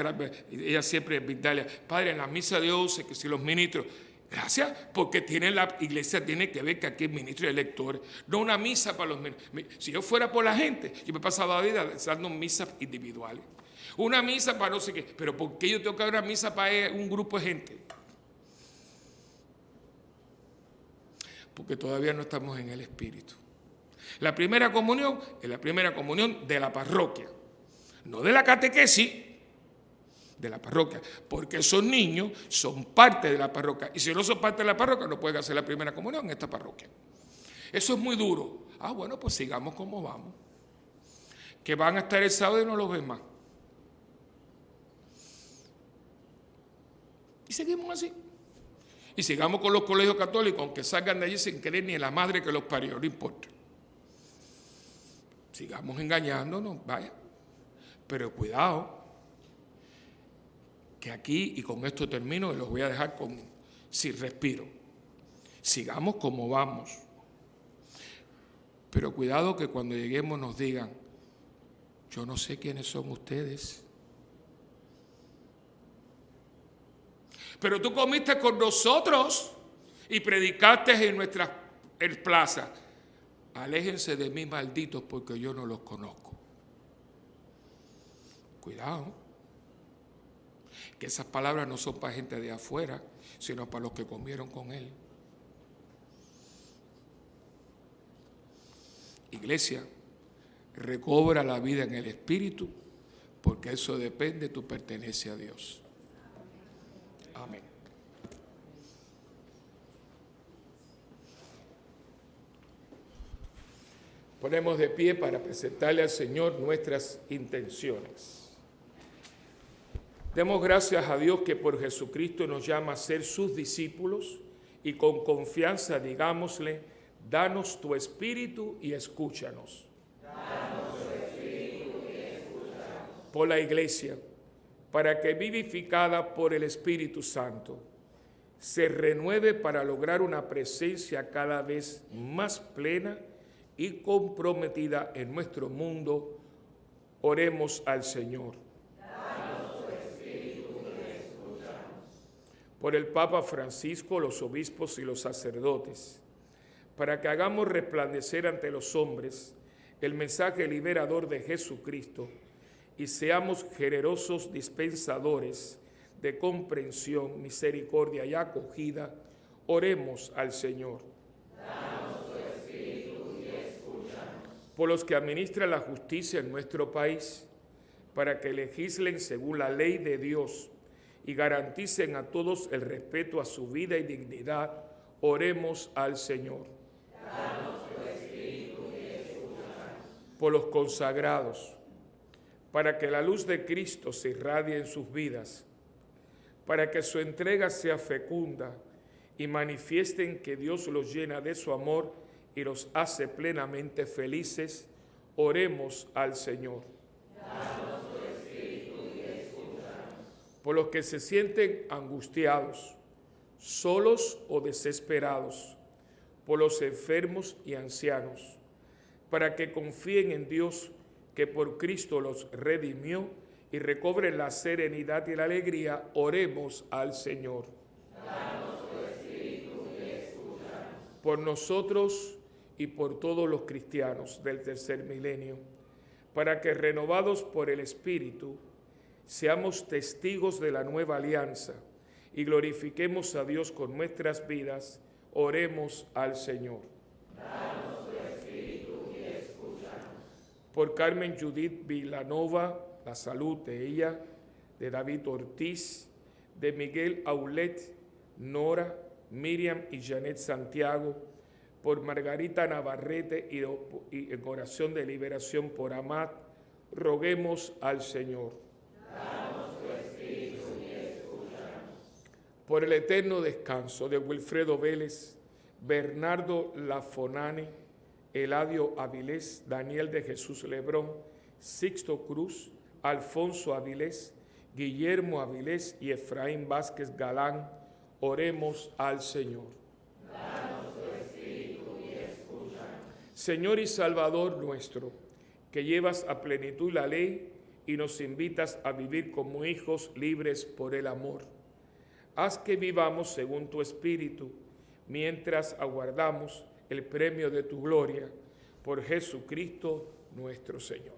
ella siempre, Vigdalia, padre, en la misa de 11, que si los ministros, gracias, porque la iglesia tiene que ver que aquí es ministro y electores, no una misa para los ministros. Si yo fuera por la gente, yo me pasaba la vida dando misas individuales. Una misa para no sé qué, pero ¿por qué yo tengo que dar una misa para un grupo de gente? Porque todavía no estamos en el Espíritu. La primera comunión es la primera comunión de la parroquia, no de la catequesis, de la parroquia, porque esos niños son parte de la parroquia, y si no son parte de la parroquia no pueden hacer la primera comunión en esta parroquia. Eso es muy duro. Bueno, pues sigamos como vamos, que van a estar el sábado y no los ven más, y seguimos así, y sigamos con los colegios católicos, aunque salgan de allí sin querer ni la madre que los parió, no importa, sigamos engañándonos, vaya, pero cuidado, que aquí, y con esto termino, y los voy a dejar sin respiro. Sigamos como vamos. Pero cuidado que cuando lleguemos nos digan, yo no sé quiénes son ustedes. Pero tú comiste con nosotros y predicaste en nuestras plazas. Aléjense de mí, malditos, porque yo no los conozco. Cuidado. Que esas palabras no son para gente de afuera, sino para los que comieron con él. Iglesia, recobra la vida en el Espíritu, porque eso depende de tu pertenencia a Dios. Amén. Ponemos de pie para presentarle al Señor nuestras intenciones. Demos gracias a Dios que por Jesucristo nos llama a ser sus discípulos y con confianza digámosle, danos tu espíritu y escúchanos. Danos tu espíritu y escúchanos. Por la Iglesia, para que vivificada por el Espíritu Santo, se renueve para lograr una presencia cada vez más plena y comprometida en nuestro mundo, oremos al Señor. Danos tu espíritu y escúchanos. Por el Papa Francisco, los obispos y los sacerdotes, para que hagamos resplandecer ante los hombres el mensaje liberador de Jesucristo y seamos generosos dispensadores de comprensión, misericordia y acogida, oremos al Señor. Danos tu espíritu y escúchanos. Por los que administran la justicia en nuestro país, para que legislen según la ley de Dios y garanticen a todos el respeto a su vida y dignidad, oremos al Señor. Danos tu espíritu y escúchanos. Por los consagrados, para que la luz de Cristo se irradie en sus vidas, para que su entrega sea fecunda y manifiesten que Dios los llena de su amor y los hace plenamente felices, oremos al Señor. Danos tu espíritu y escúchanos. Por los que se sienten angustiados, solos o desesperados, por los enfermos y ancianos, para que confíen en Dios que por Cristo los redimió y recobren la serenidad y la alegría, oremos al Señor. Danos tu espíritu y escúchanos. Por nosotros y por todos los cristianos del tercer milenio, para que renovados por el Espíritu, seamos testigos de la nueva alianza y glorifiquemos a Dios con nuestras vidas, oremos al Señor. Danos tu espíritu y escúchanos. Por Carmen Judith Vilanova, la salud de ella, de David Ortiz, de Miguel Aulet, Nora, Miriam y Janet Santiago, por Margarita Navarrete y en oración de liberación por Amat, roguemos al Señor. Danos tu espíritu y escúchanos. Por el eterno descanso de Wilfredo Vélez, Bernardo Lafonane, Eladio Avilés, Daniel de Jesús Lebrón, Sixto Cruz, Alfonso Avilés, Guillermo Avilés y Efraín Vázquez Galán, oremos al Señor. Danos tu espíritu y escúchanos. Señor y Salvador nuestro, que llevas a plenitud la ley y nos invitas a vivir como hijos libres por el amor. Haz que vivamos según tu espíritu, mientras aguardamos el premio de tu gloria, por Jesucristo nuestro Señor.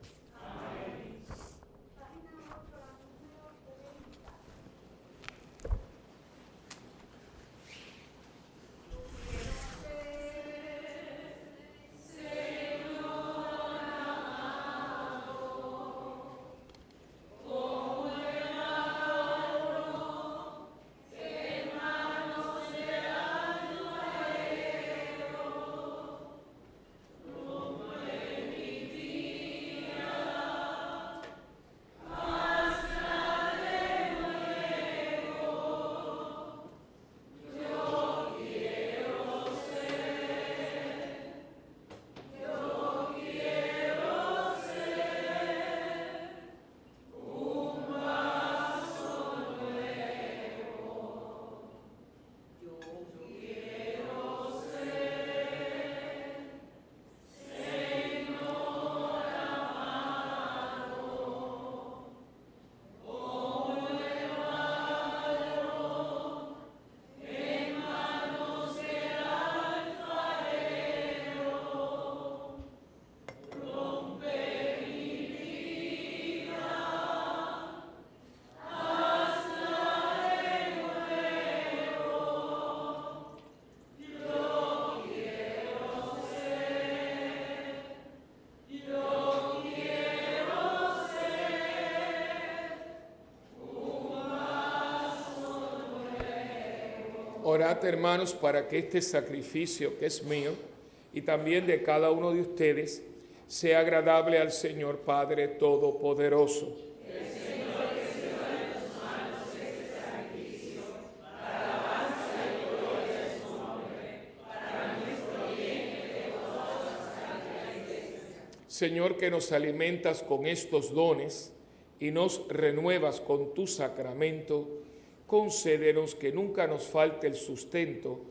Orad, hermanos, para que este sacrificio que es mío y también de cada uno de ustedes sea agradable al Señor Padre Todopoderoso. El Señor reciba de tus manos Señor, que nos alimentas con estos dones y nos renuevas con tu sacramento, concédenos que nunca nos falte el sustento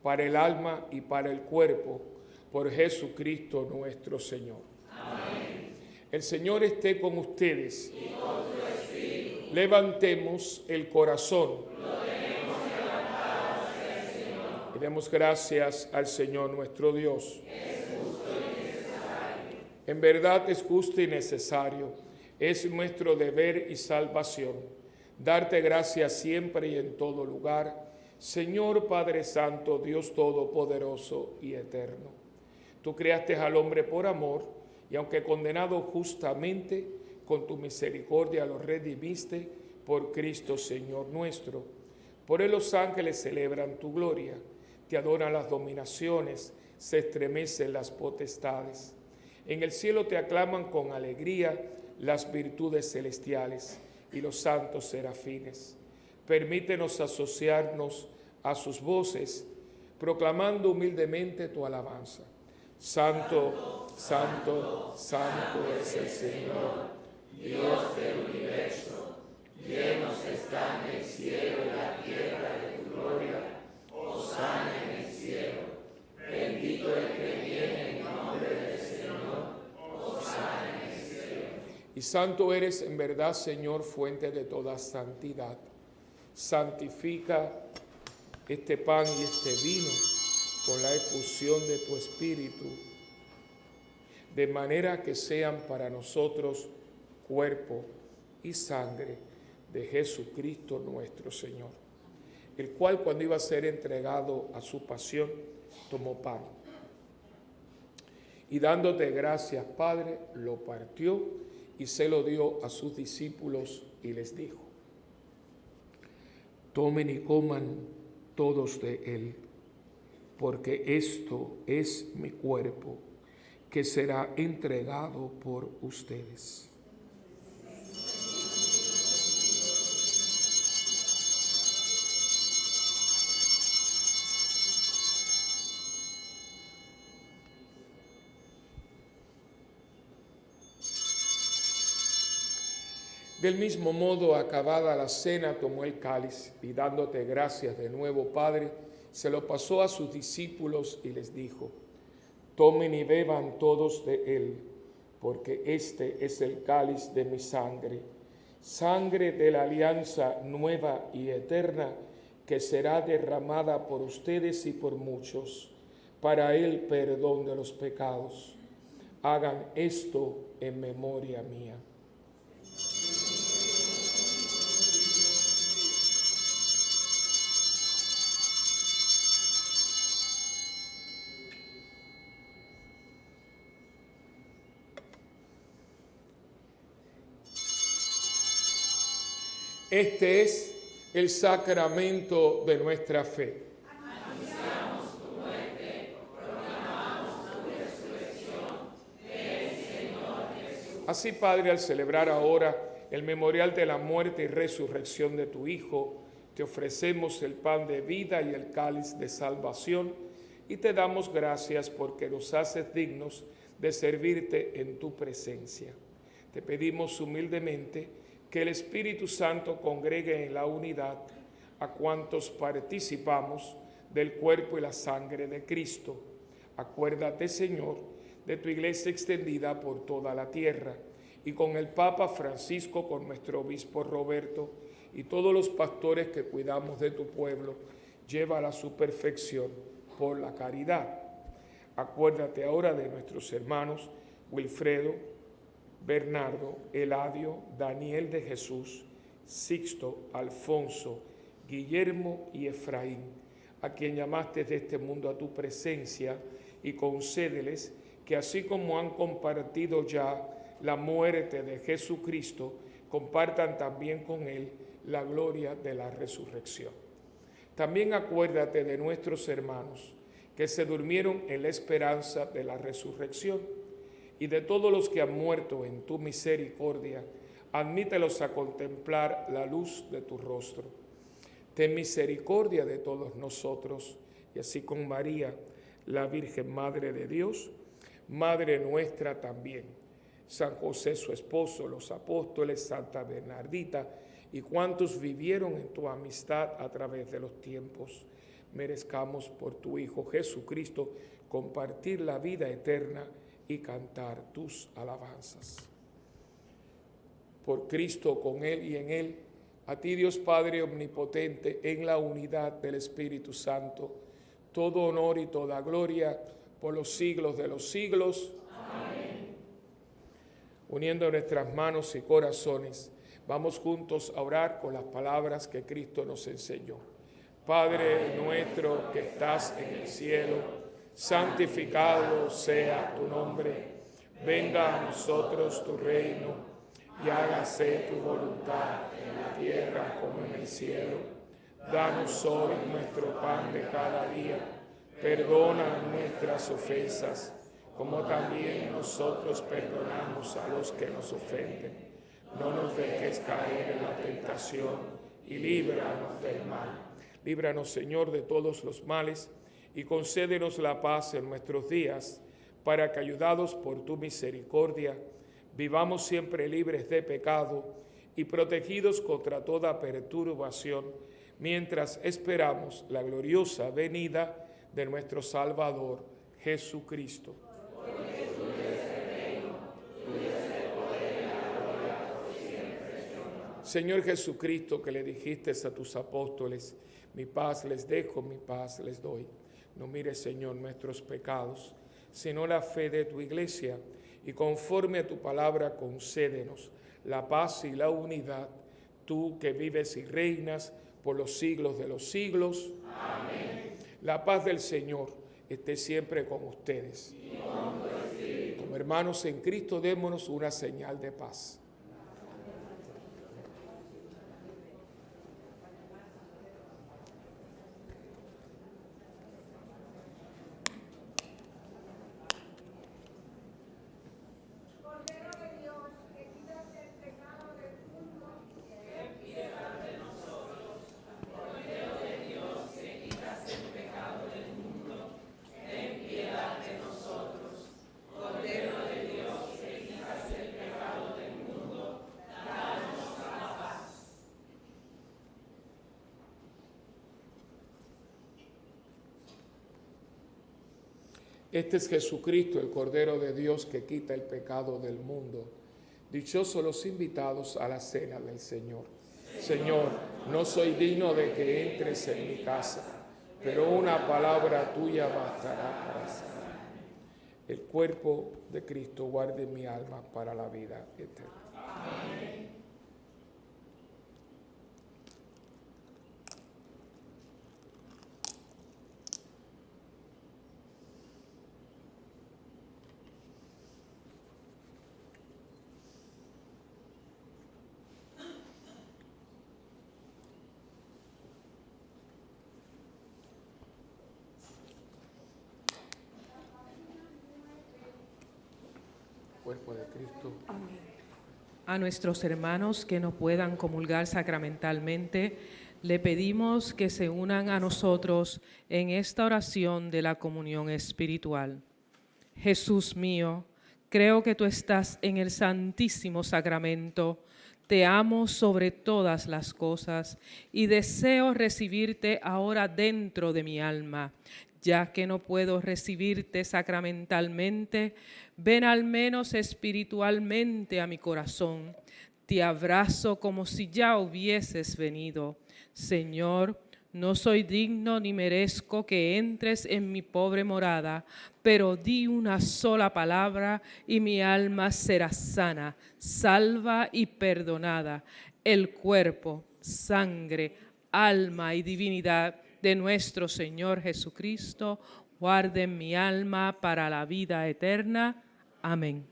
para el alma y para el cuerpo, por Jesucristo nuestro Señor. Amén. El Señor esté con ustedes. Y con tu espíritu. Levantemos el corazón. Lo tenemos levantado hacia el Señor. Y demos gracias al Señor nuestro Dios. En verdad es justo y necesario, es nuestro deber y salvación, darte gracias siempre y en todo lugar, Señor Padre Santo, Dios Todopoderoso y Eterno. Tú creaste al hombre por amor, y aunque condenado justamente, con tu misericordia lo redimiste por Cristo Señor nuestro. Por él los ángeles celebran tu gloria, te adoran las dominaciones, se estremecen las potestades. En el cielo te aclaman con alegría las virtudes celestiales y los santos serafines. Permítenos asociarnos a sus voces, proclamando humildemente tu alabanza. Santo, santo, santo es el Señor, Dios del universo. Llenos están el cielo y la tierra de tu gloria. Hosana en el cielo. Bendito el que viene en nombre del Señor. Hosana en el cielo. Y santo eres en verdad, Señor, fuente de toda santidad. Santifica este pan y este vino con la efusión de tu Espíritu, de manera que sean para nosotros cuerpo y sangre de Jesucristo nuestro Señor, el cual, cuando iba a ser entregado a su pasión, tomó pan y dándote gracias, Padre, lo partió y se lo dio a sus discípulos y les dijo: tomen y coman todos de él, porque esto es mi cuerpo, que será entregado por ustedes. Del mismo modo, acabada la cena, tomó el cáliz y dándote gracias de nuevo, Padre, se lo pasó a sus discípulos y les dijo: tomen y beban todos de él, porque este es el cáliz de mi sangre, sangre de la alianza nueva y eterna, que será derramada por ustedes y por muchos, para el perdón de los pecados. Hagan esto en memoria mía. Este es el sacramento de nuestra fe. Anunciamos tu muerte, proclamamos tu resurrección del Señor Jesús. Así, Padre, al celebrar ahora el memorial de la muerte y resurrección de tu Hijo, te ofrecemos el pan de vida y el cáliz de salvación, y te damos gracias porque nos haces dignos de servirte en tu presencia. Te pedimos humildemente que el Espíritu Santo congregue en la unidad a cuantos participamos del cuerpo y la sangre de Cristo. Acuérdate, Señor, de tu iglesia extendida por toda la tierra, y con el Papa Francisco, con nuestro obispo Roberto y todos los pastores que cuidamos de tu pueblo, llévala a su perfección por la caridad. Acuérdate ahora de nuestros hermanos Wilfredo, Bernardo, Eladio, Daniel de Jesús, Sixto, Alfonso, Guillermo y Efraín, a quien llamaste de este mundo a tu presencia, y concédeles que así como han compartido ya la muerte de Jesucristo, compartan también con él la gloria de la resurrección. También acuérdate de nuestros hermanos que se durmieron en la esperanza de la resurrección, y de todos los que han muerto en tu misericordia, admítelos a contemplar la luz de tu rostro. Ten misericordia de todos nosotros, y así con María, la Virgen Madre de Dios, Madre nuestra también, San José su esposo, los apóstoles, Santa Bernardita y cuantos vivieron en tu amistad a través de los tiempos, merezcamos por tu Hijo Jesucristo compartir la vida eterna y cantar tus alabanzas. Por Cristo, con Él y en Él, a ti Dios Padre omnipotente, en la unidad del Espíritu Santo, todo honor y toda gloria por los siglos de los siglos. Amén. Uniendo nuestras manos y corazones, vamos juntos a orar con las palabras que Cristo nos enseñó. Padre nuestro que estás en el cielo, santificado sea tu nombre. Venga a nosotros tu reino y hágase tu voluntad en la tierra como en el cielo. Danos hoy nuestro pan de cada día. Perdona nuestras ofensas, como también nosotros perdonamos a los que nos ofenden. No nos dejes caer en la tentación y líbranos del mal. Líbranos, Señor, de todos los males y concédenos la paz en nuestros días, para que, ayudados por tu misericordia, vivamos siempre libres de pecado y protegidos contra toda perturbación, mientras esperamos la gloriosa venida de nuestro Salvador, Jesucristo. Señor Jesucristo, que le dijiste a tus apóstoles, mi paz les dejo, mi paz les doy. No mires, Señor, nuestros pecados, sino la fe de tu iglesia, y conforme a tu palabra concédenos la paz y la unidad, tú que vives y reinas por los siglos de los siglos. Amén. La paz del Señor esté siempre con ustedes. Y con tu espíritu. Como hermanos en Cristo, démonos una señal de paz. Este es Jesucristo, el Cordero de Dios que quita el pecado del mundo. Dichosos los invitados a la cena del Señor. Señor, no soy digno de que entres en mi casa, pero una palabra tuya bastará para sanar. El cuerpo de Cristo guarde mi alma para la vida eterna. Amén. Cuerpo de Cristo. Amén. A nuestros hermanos que no puedan comulgar sacramentalmente, le pedimos que se unan a nosotros en esta oración de la comunión espiritual. Jesús mío, creo que tú estás en el Santísimo Sacramento. Te amo sobre todas las cosas y deseo recibirte ahora dentro de mi alma. Ya que no puedo recibirte sacramentalmente, ven al menos espiritualmente a mi corazón. Te abrazo como si ya hubieses venido. Señor, no soy digno ni merezco que entres en mi pobre morada, pero di una sola palabra y mi alma será sana, salva y perdonada. El cuerpo, sangre, alma y divinidad de nuestro Señor Jesucristo, guarden mi alma para la vida eterna. Amén.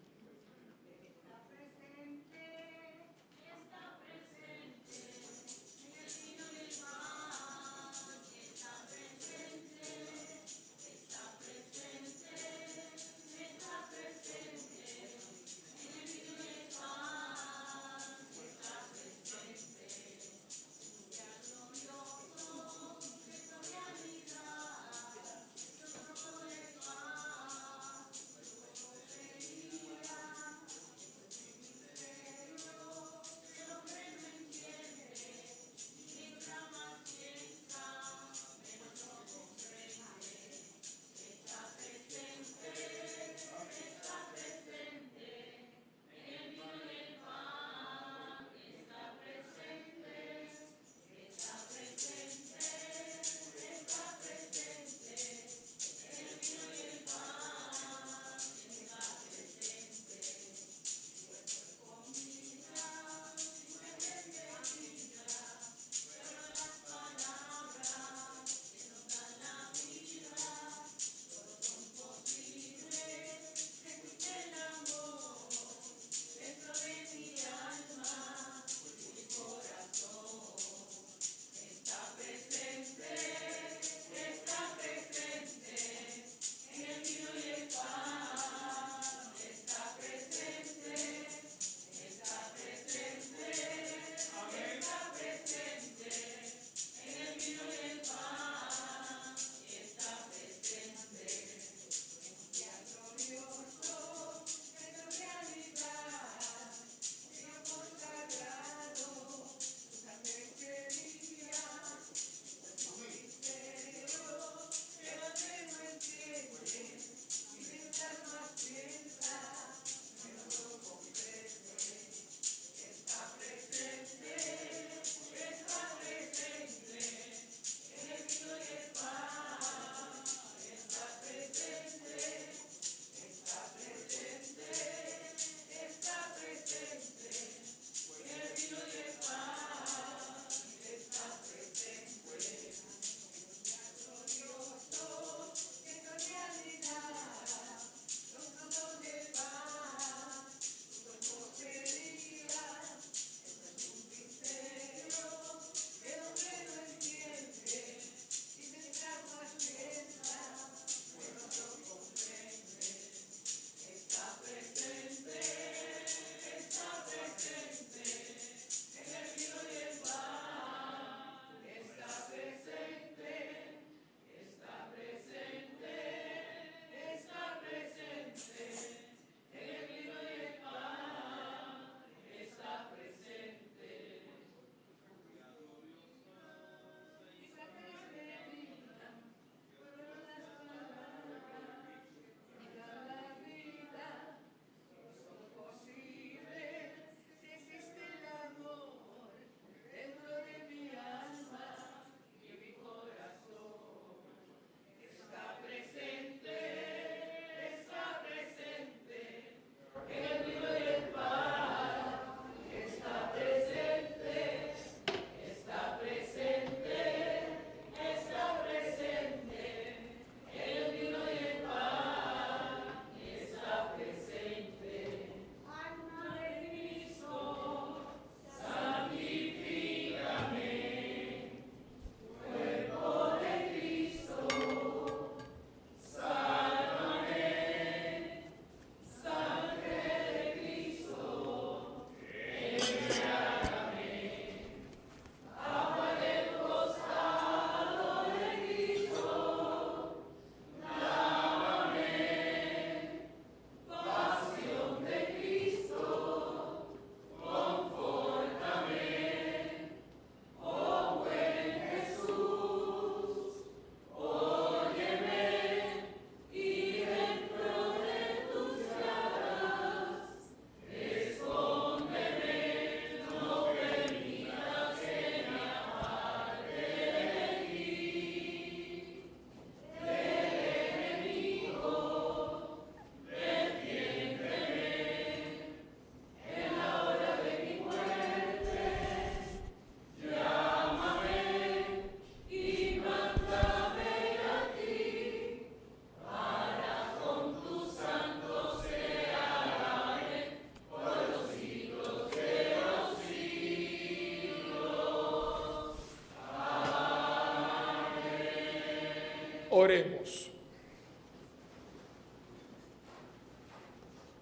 Oremos.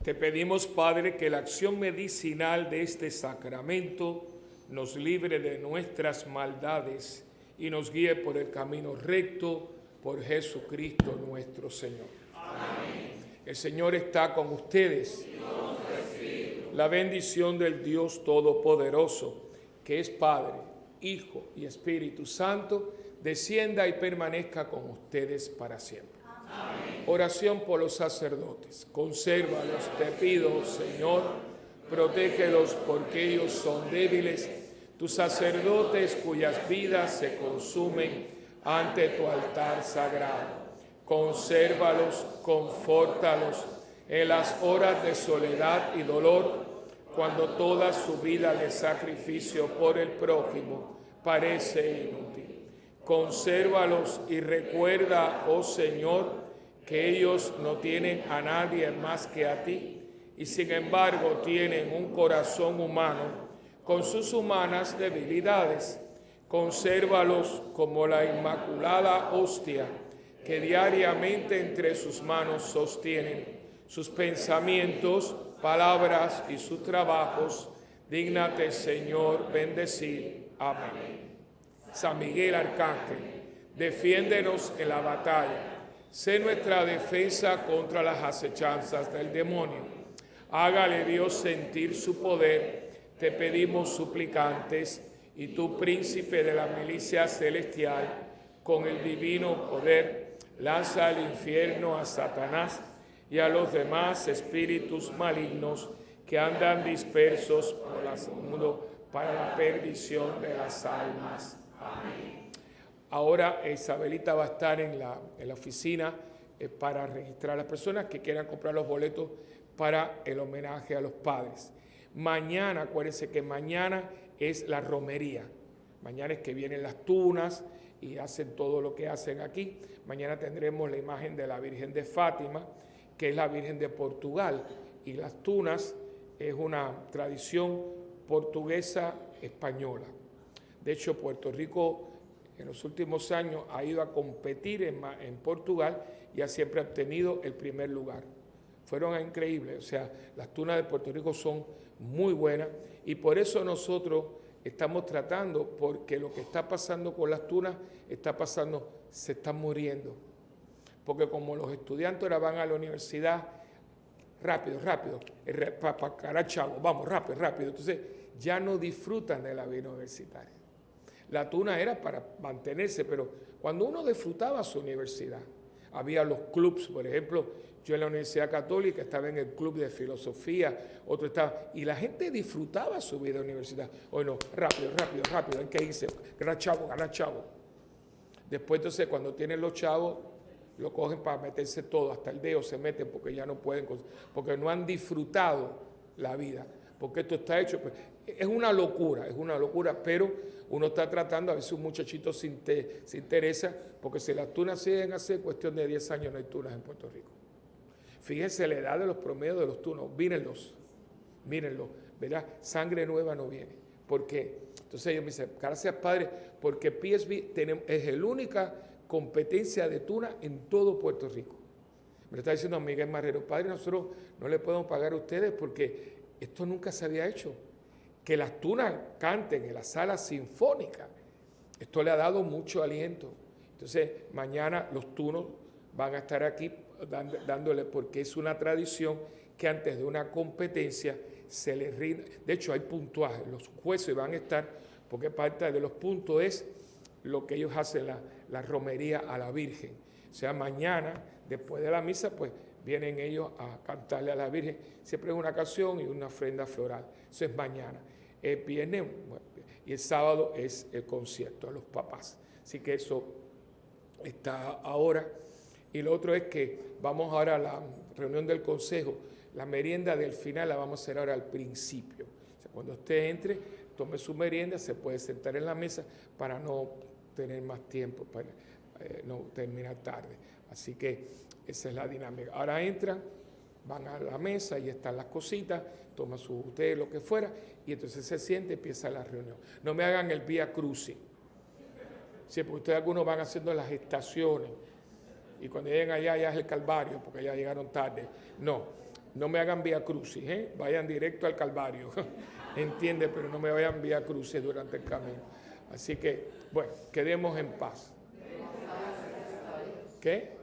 Te pedimos, Padre, que la acción medicinal de este sacramento nos libre de nuestras maldades y nos guíe por el camino recto por Jesucristo nuestro Señor. Amén. El Señor está con ustedes. La bendición del Dios Todopoderoso, que es Padre, Hijo y Espíritu Santo, descienda y permanezca con ustedes para siempre. Amén. Oración por los sacerdotes. Consérvalos, te pido, Señor, protégelos porque ellos son débiles, tus sacerdotes cuyas vidas se consumen ante tu altar sagrado. Consérvalos, confórtalos en las horas de soledad y dolor, cuando toda su vida de sacrificio por el prójimo parece inútil. Consérvalos y recuerda, oh Señor, que ellos no tienen a nadie más que a ti, y sin embargo tienen un corazón humano con sus humanas debilidades. Consérvalos como la inmaculada hostia que diariamente entre sus manos sostienen sus pensamientos, palabras y sus trabajos. Dígnate, Señor, bendecir. Amén. San Miguel Arcángel, defiéndenos en la batalla. Sé nuestra defensa contra las acechanzas del demonio. Hágale Dios sentir su poder, te pedimos suplicantes, y tú, príncipe de la milicia celestial, con el divino poder, lanza al infierno a Satanás y a los demás espíritus malignos que andan dispersos por el mundo para la perdición de las almas. Amén. Ahora Isabelita va a estar en la oficina para registrar a las personas que quieran comprar los boletos para el homenaje a los padres. Mañana, acuérdense que mañana es la romería. Mañana es que vienen las tunas y hacen todo lo que hacen aquí. Mañana tendremos la imagen de la Virgen de Fátima, que es la Virgen de Portugal. Y las tunas es una tradición portuguesa española. De hecho, Puerto Rico en los últimos años ha ido a competir en Portugal y ha siempre obtenido el primer lugar. Fueron increíbles, o sea, las tunas de Puerto Rico son muy buenas y por eso nosotros estamos tratando, porque lo que está pasando con las tunas está pasando, se están muriendo. Porque como los estudiantes ahora van a la universidad, rápido, para ganar chavo, vamos, rápido. Entonces ya no disfrutan de la vida universitaria. La tuna era para mantenerse, pero cuando uno disfrutaba su universidad, había los clubs, por ejemplo, yo en la Universidad Católica estaba en el club de filosofía, otro estaba, y la gente disfrutaba su vida universitaria. Hoy no, rápido, hay que irse, ganar chavo. Después entonces cuando tienen los chavos, lo cogen para meterse todo, hasta el dedo se meten porque ya no pueden, porque no han disfrutado la vida, porque esto está hecho, pues, es una locura, pero uno está tratando, a veces un muchachito se interesa, porque si las tunas siguen así, en cuestión de 10 años no hay tunas en Puerto Rico. Fíjense la edad de los promedios de los tunos, mírenlos, ¿verdad? Sangre nueva no viene. ¿Por qué? Entonces ellos me dicen, gracias Padre, porque PSB es la única competencia de tuna en todo Puerto Rico. Me lo está diciendo Miguel Marrero, Padre, nosotros no le podemos pagar a ustedes porque esto nunca se había hecho. Que las tunas canten en la sala sinfónica, esto le ha dado mucho aliento. Entonces mañana los tunos van a estar aquí dándole, porque es una tradición que antes de una competencia se les rinde. De hecho hay puntuajes, los jueces van a estar, porque parte de los puntos es lo que ellos hacen, la romería a la Virgen. O sea, mañana, después de la misa, pues vienen ellos a cantarle a la Virgen. Siempre es una canción y una ofrenda floral. Eso es mañana. El viernes, bueno, y el sábado es el concierto a los papás. Así que eso está ahora. Y lo otro es que vamos ahora a la reunión del consejo. La merienda del final la vamos a hacer ahora al principio. O sea, cuando usted entre, tome su merienda, se puede sentar en la mesa para no tener más tiempo, para no terminar tarde. Así que esa es la dinámica. Ahora entran, van a la mesa y están las cositas, toma su té, lo que fuera, y entonces se siente y empieza la reunión. No me hagan el Vía Crucis. Sí, porque ustedes algunos van haciendo las estaciones. y cuando lleguen allá ya es el Calvario, porque ya llegaron tarde. No me hagan vía crucis, vayan directo al Calvario, entiende, pero no me vayan vía crucis durante el camino. Así que, bueno, quedemos en paz. ¿Qué?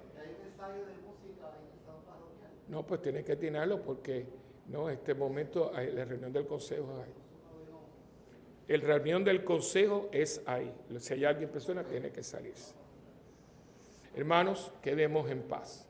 No, pues tienes que atinarlo porque no, este momento la reunión del consejo es ahí. El reunión del consejo es ahí. Si hay alguien persona, tiene que salirse. Hermanos, quedemos en paz.